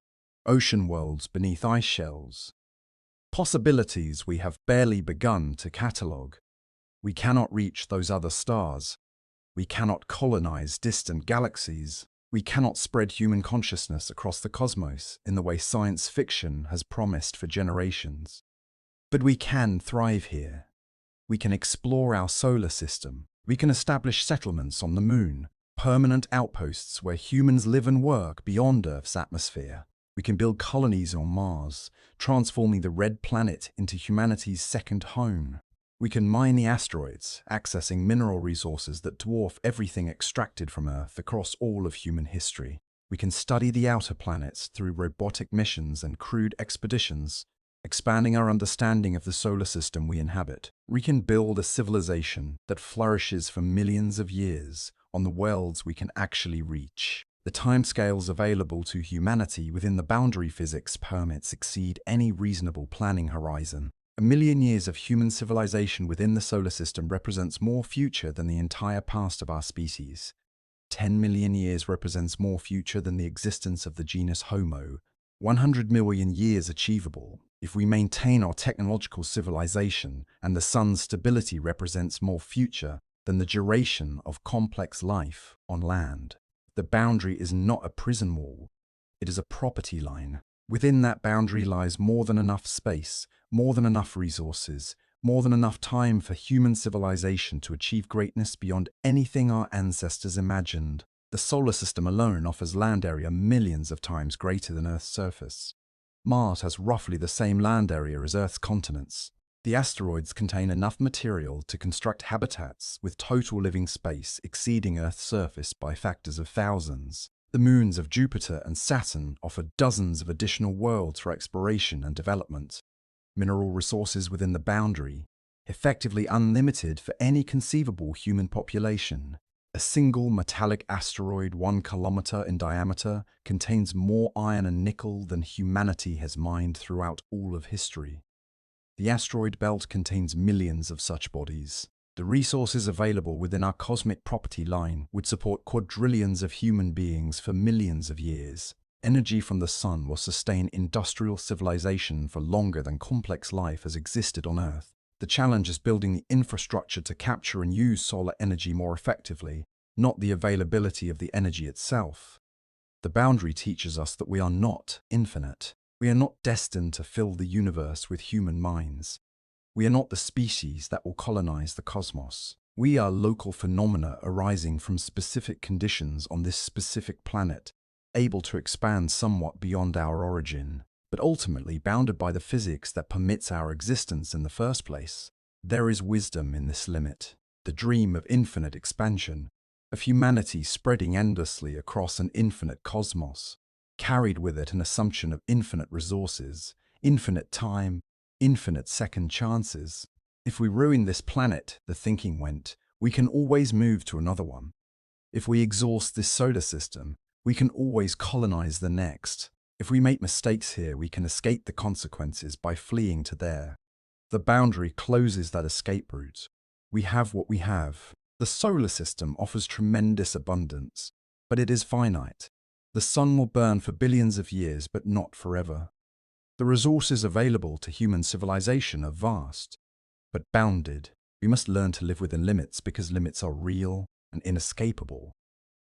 ocean worlds beneath ice shells. Possibilities we have barely begun to catalogue. We cannot reach those other stars. We cannot colonize distant galaxies. We cannot spread human consciousness across the cosmos in the way science fiction has promised for generations. But we can thrive here. We can explore our solar system. We can establish settlements on the moon, permanent outposts where humans live and work beyond Earth's atmosphere. We can build colonies on Mars, transforming the red planet into humanity's second home. We can mine the asteroids, accessing mineral resources that dwarf everything extracted from Earth across all of human history. We can study the outer planets through robotic missions and crewed expeditions, expanding our understanding of the solar system we inhabit. We can build a civilization that flourishes for millions of years on the worlds we can actually reach. The timescales available to humanity within the boundary physics permits exceed any reasonable planning horizon. 1 million years of human civilization within the solar system represents more future than the entire past of our species. 10 million years represents more future than the existence of the genus Homo. 100 million years achievable if we maintain our technological civilization, and the sun's stability represents more future than the duration of complex life on land. The boundary is not a prison wall, it is a property line. Within that boundary lies more than enough space, more than enough resources, more than enough time for human civilization to achieve greatness beyond anything our ancestors imagined. The solar system alone offers land area millions of times greater than Earth's surface. Mars has roughly the same land area as Earth's continents. The asteroids contain enough material to construct habitats with total living space exceeding Earth's surface by factors of thousands. The moons of Jupiter and Saturn offer dozens of additional worlds for exploration and development. Mineral resources within the boundary, effectively unlimited for any conceivable human population. A single metallic asteroid 1 kilometer in diameter contains more iron and nickel than humanity has mined throughout all of history. The asteroid belt contains millions of such bodies. The resources available within our cosmic property line would support quadrillions of human beings for millions of years. Energy from the sun will sustain industrial civilization for longer than complex life has existed on Earth. The challenge is building the infrastructure to capture and use solar energy more effectively, not the availability of the energy itself. The boundary teaches us that we are not infinite. We are not destined to fill the universe with human minds. We are not the species that will colonize the cosmos. We are local phenomena arising from specific conditions on this specific planet, able to expand somewhat beyond our origin, but ultimately bounded by the physics that permits our existence in the first place. There is wisdom in this limit, the dream of infinite expansion, of humanity spreading endlessly across an infinite cosmos. carried with it an assumption of infinite resources, infinite time, infinite second chances. If we ruin this planet, the thinking went, we can always move to another one. If we exhaust this solar system, we can always colonize the next. If we make mistakes here, we can escape the consequences by fleeing to there. The boundary closes that escape route. We have what we have. The solar system offers tremendous abundance, but it is finite. The sun will burn for billions of years, but not forever. The resources available to human civilization are vast, but bounded. We must learn to live within limits because limits are real and inescapable.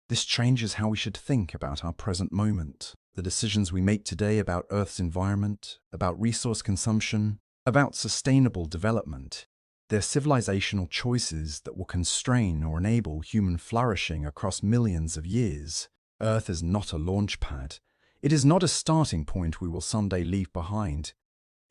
This changes how we should think about our present moment. The decisions we make today about Earth's environment, about resource consumption, about sustainable development, they're civilizational choices that will constrain or enable human flourishing across millions of years. Earth is not a launch pad. It is not a starting point we will someday leave behind.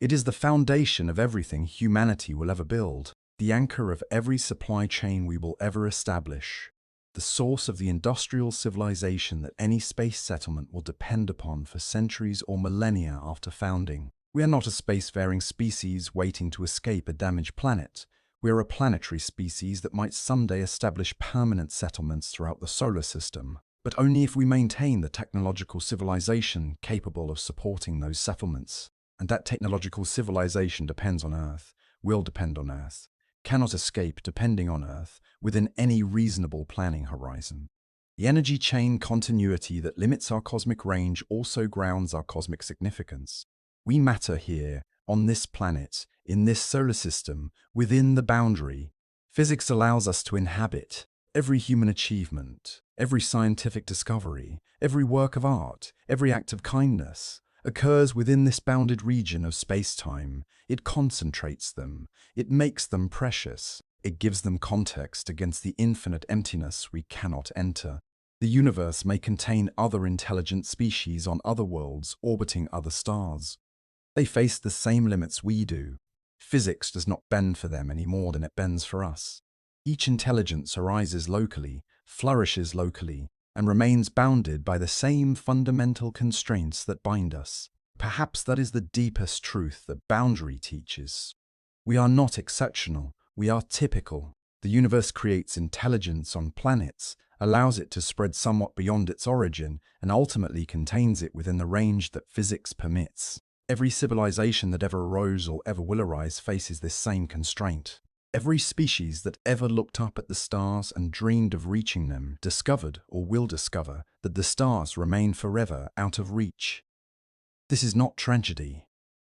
It is the foundation of everything humanity will ever build, the anchor of every supply chain we will ever establish, the source of the industrial civilization that any space settlement will depend upon for centuries or millennia after founding. We are not a spacefaring species waiting to escape a damaged planet. We are a planetary species that might someday establish permanent settlements throughout the solar system, but only if we maintain the technological civilization capable of supporting those settlements. And that technological civilization depends on Earth, will depend on Earth, cannot escape depending on Earth within any reasonable planning horizon. The energy chain continuity that limits our cosmic range also grounds our cosmic significance. We matter here, on this planet, in this solar system, within the boundary. Physics allows us to inhabit. Every human achievement, every scientific discovery, every work of art, every act of kindness occurs within this bounded region of space-time. It concentrates them. It makes them precious. It gives them context against the infinite emptiness we cannot enter. The universe may contain other intelligent species on other worlds orbiting other stars. They face the same limits we do. Physics does not bend for them any more than it bends for us. Each intelligence arises locally, flourishes locally, and remains bounded by the same fundamental constraints that bind us. Perhaps that is the deepest truth that boundary teaches. We are not exceptional, we are typical. The universe creates intelligence on planets, allows it to spread somewhat beyond its origin, and ultimately contains it within the range that physics permits. Every civilization that ever arose or ever will arise faces this same constraint. Every species that ever looked up at the stars and dreamed of reaching them discovered or will discover that the stars remain forever out of reach. This is not tragedy.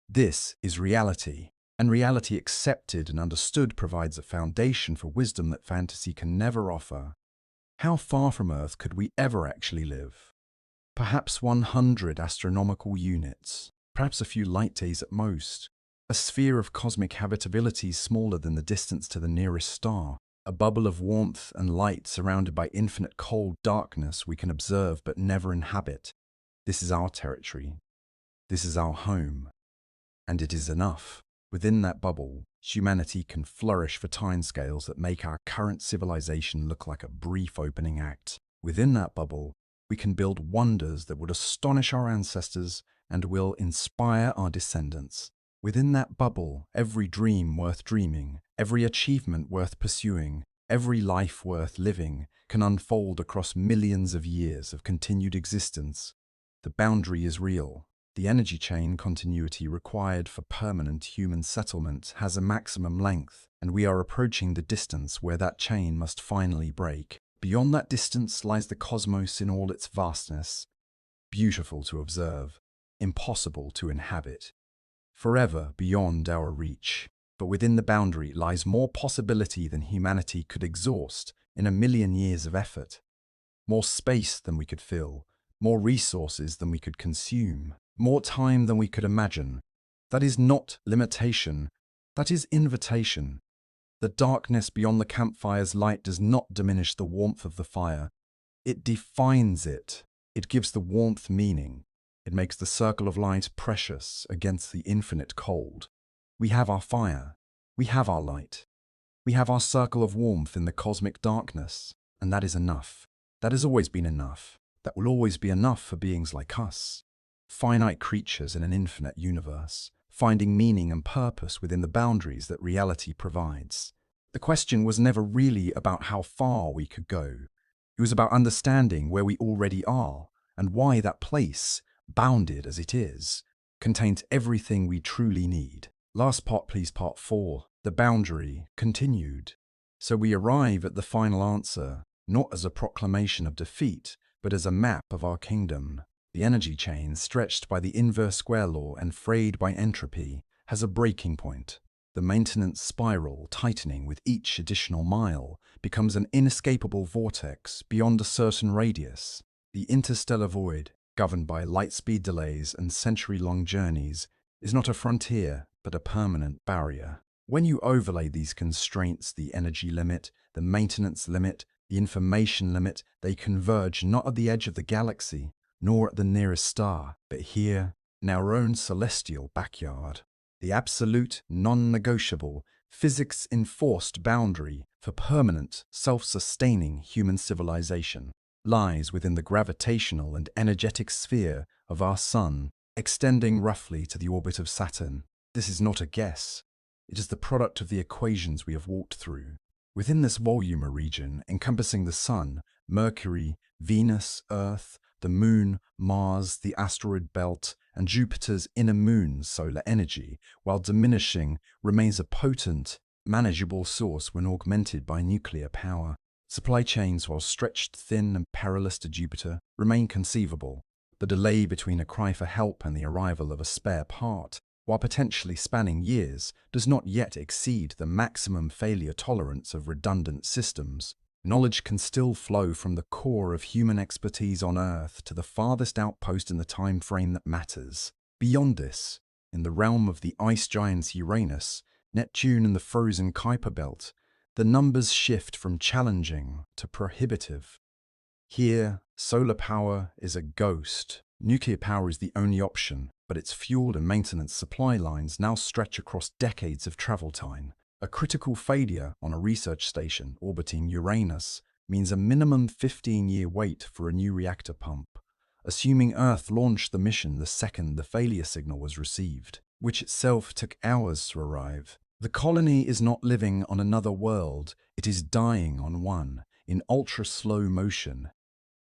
This is reality. And reality accepted and understood provides a foundation for wisdom that fantasy can never offer. How far from Earth could we ever actually live? Perhaps 100 astronomical units, perhaps a few light days at most. A sphere of cosmic habitability smaller than the distance to the nearest star. A bubble of warmth and light surrounded by infinite cold darkness we can observe but never inhabit. This is our territory. This is our home. And it is enough. Within that bubble, humanity can flourish for timescales that make our current civilization look like a brief opening act. Within that bubble, we can build wonders that would astonish our ancestors and will inspire our descendants. Within that bubble, every dream worth dreaming, every achievement worth pursuing, every life worth living can unfold across millions of years of continued existence. The boundary is real. The energy chain continuity required for permanent human settlement has a maximum length, and we are approaching the distance where that chain must finally break. Beyond that distance lies the cosmos in all its vastness, beautiful to observe, impossible to inhabit, forever beyond our reach. But within the boundary lies more possibility than humanity could exhaust in 1,000,000 years of effort, more space than we could fill, more resources than we could consume, more time than we could imagine. That is not limitation, that is invitation. The darkness beyond the campfire's light does not diminish the warmth of the fire. It defines it. It gives the warmth meaning. It makes the circle of light precious against the infinite cold. We have our fire. We have our light. We have our circle of warmth in the cosmic darkness, and that is enough. That has always been enough. that will always be enough for beings like us. Finite creatures in an infinite universe, finding meaning and purpose within the boundaries that reality provides. The question was never really about how far we could go. It was about understanding where we already are and why that place, bounded as it is, contains everything we truly need. Last part, please, part 4. The boundary continued. So we arrive at the final answer, not as a proclamation of defeat, but as a map of our kingdom. The energy chain, stretched by the inverse square law and frayed by entropy, has a breaking point. The maintenance spiral, tightening with each additional mile, becomes an inescapable vortex beyond a certain radius. The interstellar void, governed by light-speed delays and century-long journeys, is not a frontier, but a permanent barrier. When you overlay these constraints, the energy limit, the maintenance limit, the information limit, they converge not at the edge of the galaxy, nor at the nearest star, but here, in our own celestial backyard. The absolute, non-negotiable, physics-enforced boundary for permanent, self-sustaining human civilization lies within the gravitational and energetic sphere of our Sun, extending roughly to the orbit of Saturn. This is not a guess. It is the product of the equations we have walked through. Within this volume region, encompassing the Sun, Mercury, Venus, Earth, the Moon, Mars, the asteroid belt, and Jupiter's inner moon's solar energy, while diminishing, remains a potent, manageable source when augmented by nuclear power. Supply chains, while stretched thin and perilous to Jupiter, remain conceivable. The delay between a cry for help and the arrival of a spare part, while potentially spanning years, does not yet exceed the maximum failure tolerance of redundant systems. Knowledge can still flow from the core of human expertise on Earth to the farthest outpost in the time frame that matters. Beyond this, in the realm of the ice giants Uranus, Neptune and the frozen Kuiper belt, the numbers shift from challenging to prohibitive. Here, solar power is a ghost. Nuclear power is the only option, but its fuel and maintenance supply lines now stretch across decades of travel time. A critical failure on a research station orbiting Uranus means a minimum 15-year wait for a new reactor pump, assuming Earth launched the mission the second the failure signal was received, which itself took hours to arrive. The colony is not living on another world, it is dying on one, in ultra-slow motion.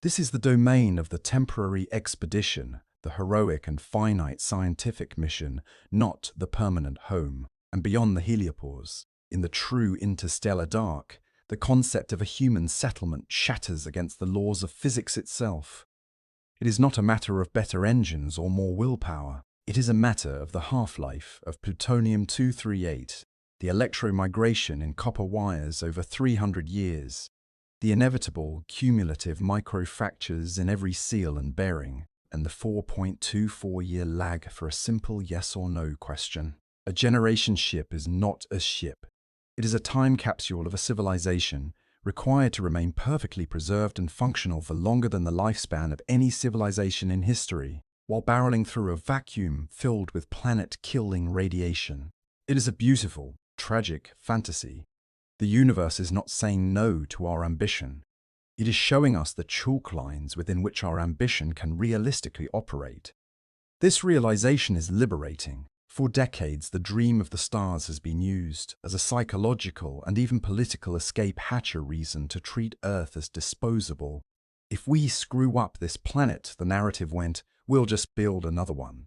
This is the domain of the temporary expedition, the heroic and finite scientific mission, not the permanent home. And beyond the heliopause, in the true interstellar dark, the concept of a human settlement shatters against the laws of physics itself. It is not a matter of better engines or more willpower. It is a matter of the half-life of plutonium-238, the electromigration in copper wires over 300 years, the inevitable cumulative microfractures in every seal and bearing, and the 4.24-year lag for a simple yes or no question. A generation ship is not a ship. It is a time capsule of a civilization required to remain perfectly preserved and functional for longer than the lifespan of any civilization in history, while barreling through a vacuum filled with planet-killing radiation. It is a beautiful, tragic fantasy. The universe is not saying no to our ambition. It is showing us the chalk lines within which our ambition can realistically operate. This realization is liberating. For decades, the dream of the stars has been used as a psychological and even political escape hatcher reason to treat Earth as disposable. If we screw up this planet, the narrative went, we'll just build another one.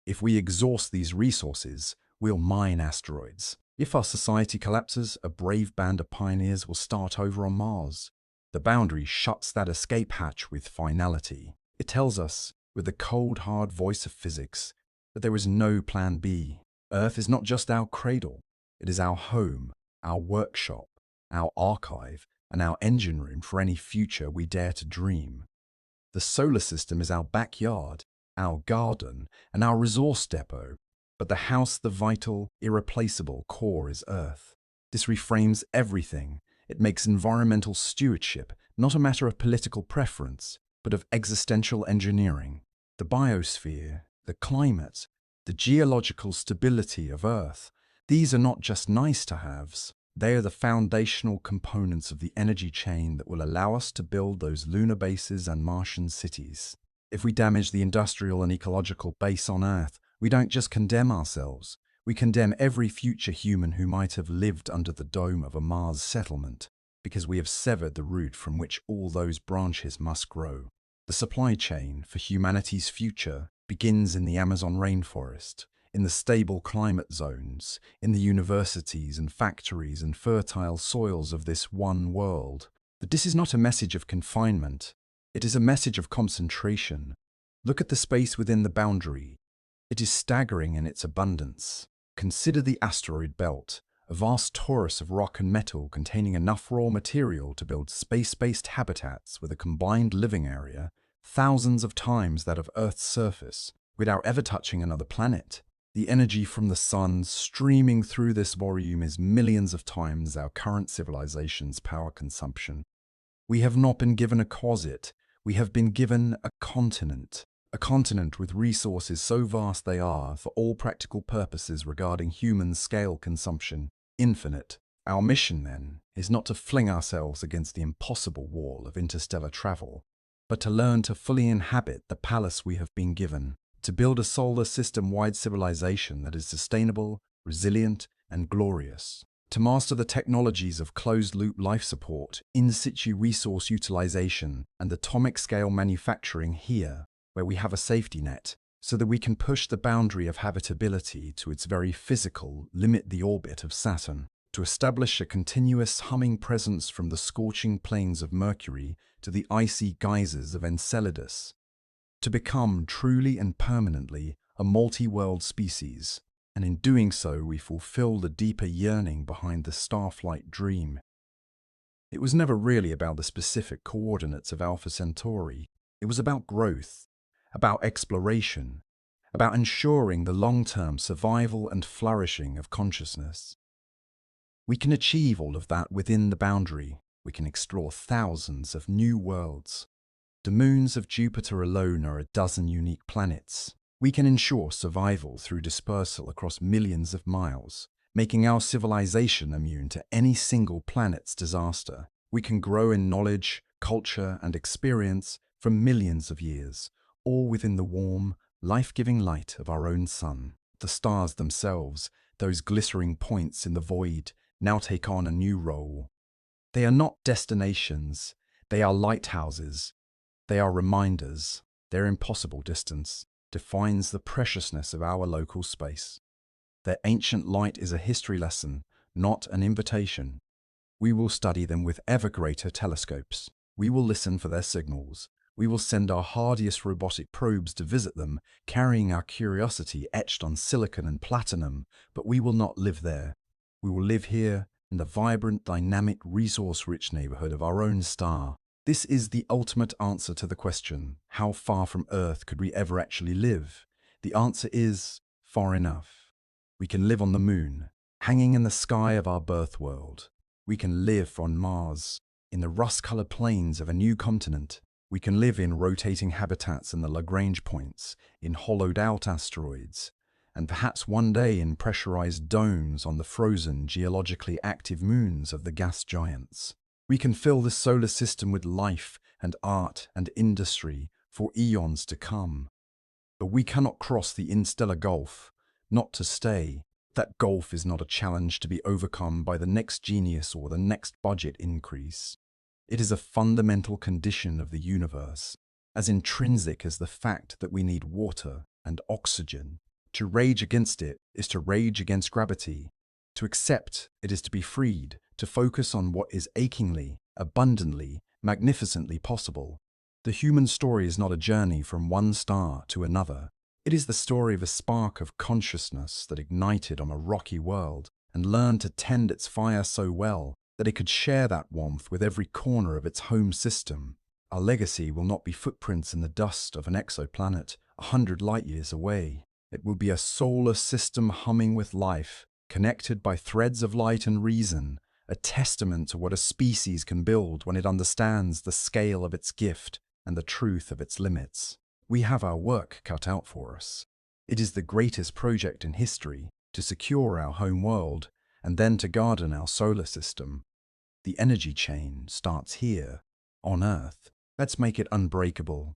If we exhaust these resources, we'll mine asteroids. If our society collapses, a brave band of pioneers will start over on Mars. The boundary shuts that escape hatch with finality. It tells us, with the cold, hard voice of physics, that there is no plan B. Earth is not just our cradle. It is our home, our workshop, our archive, and our engine room for any future we dare to dream. The solar system is our backyard, our garden, and our resource depot, but the house, the vital, irreplaceable core is Earth. This reframes everything. It makes environmental stewardship not a matter of political preference, but of existential engineering. The biosphere, the climate, the geological stability of Earth, these are not just nice-to-haves, They are the foundational components of the energy chain that will allow us to build those lunar bases and Martian cities. If we damage the industrial and ecological base on Earth, we don't just condemn ourselves, we condemn every future human who might have lived under the dome of a Mars settlement, because we have severed the root from which all those branches must grow. The supply chain for humanity's future begins in the Amazon rainforest, in the stable climate zones, in the universities and factories and fertile soils of this one world. But this is not a message of confinement. It is a message of concentration. Look at the space within the boundary. It is staggering in its abundance. Consider the asteroid belt, a vast torus of rock and metal containing enough raw material to build space-based habitats with a combined living area thousands of times that of Earth's surface, without ever touching another planet. The energy from the sun streaming through this volume is millions of times our current civilization's power consumption. We have not been given a closet, we have been given a continent with resources so vast they are, for all practical purposes regarding human scale consumption, infinite. Our mission, then, is not to fling ourselves against the impossible wall of interstellar travel, but to learn to fully inhabit the palace we have been given, to build a solar system-wide civilization that is sustainable, resilient, and glorious, to master the technologies of closed-loop life support, in-situ resource utilization, and atomic-scale manufacturing here, where we have a safety net, so that we can push the boundary of habitability to its very physical, limit the orbit of Saturn, to establish a continuous humming presence from the scorching plains of Mercury to the icy geysers of Enceladus, to become truly and permanently a multi-world species, and in doing so we fulfill the deeper yearning behind the starflight dream. It was never really about the specific coordinates of Alpha Centauri. It was about growth, about exploration, about ensuring the long-term survival and flourishing of consciousness. We can achieve all of that within the boundary. We can explore thousands of new worlds. The moons of Jupiter alone are a dozen unique planets. We can ensure survival through dispersal across millions of miles, making our civilization immune to any single planet's disaster. We can grow in knowledge, culture, and experience for millions of years, all within the warm, life-giving light of our own sun. The stars themselves, those glittering points in the void, now take on a new role. They are not destinations, they are lighthouses. They are reminders. Their impossible distance defines the preciousness of our local space. Their ancient light is a history lesson, not an invitation. We will study them with ever greater telescopes. We will listen for their signals. We will send our hardiest robotic probes to visit them, carrying our curiosity etched on silicon and platinum, but we will not live there. We will live here in the vibrant, dynamic, resource-rich neighborhood of our own star. This is the ultimate answer to the question, how far from Earth could we ever actually live? The answer is, far enough. We can live on the moon, hanging in the sky of our birth world. We can live on Mars, in the rust-colored plains of a new continent. We can live in rotating habitats in the Lagrange points, in hollowed-out asteroids, and perhaps one day in pressurized domes on the frozen, geologically active moons of the gas giants. We can fill the solar system with life and art and industry for eons to come. But we cannot cross the interstellar gulf, not to stay. That gulf is not a challenge to be overcome by the next genius or the next budget increase. It is a fundamental condition of the universe, as intrinsic as the fact that we need water and oxygen. To rage against it is to rage against gravity. To accept it is to be freed, to focus on what is achingly, abundantly, magnificently possible. The human story is not a journey from one star to another. It is the story of a spark of consciousness that ignited on a rocky world and learned to tend its fire so well that it could share that warmth with every corner of its home system. Our legacy will not be footprints in the dust of an exoplanet 100 light-years away. It will be a solar system humming with life, connected by threads of light and reason, a testament to what a species can build when it understands the scale of its gift and the truth of its limits. We have our work cut out for us. It is the greatest project in history to secure our home world, and then to garden our solar system. The energy chain starts here, on Earth. Let's make it unbreakable,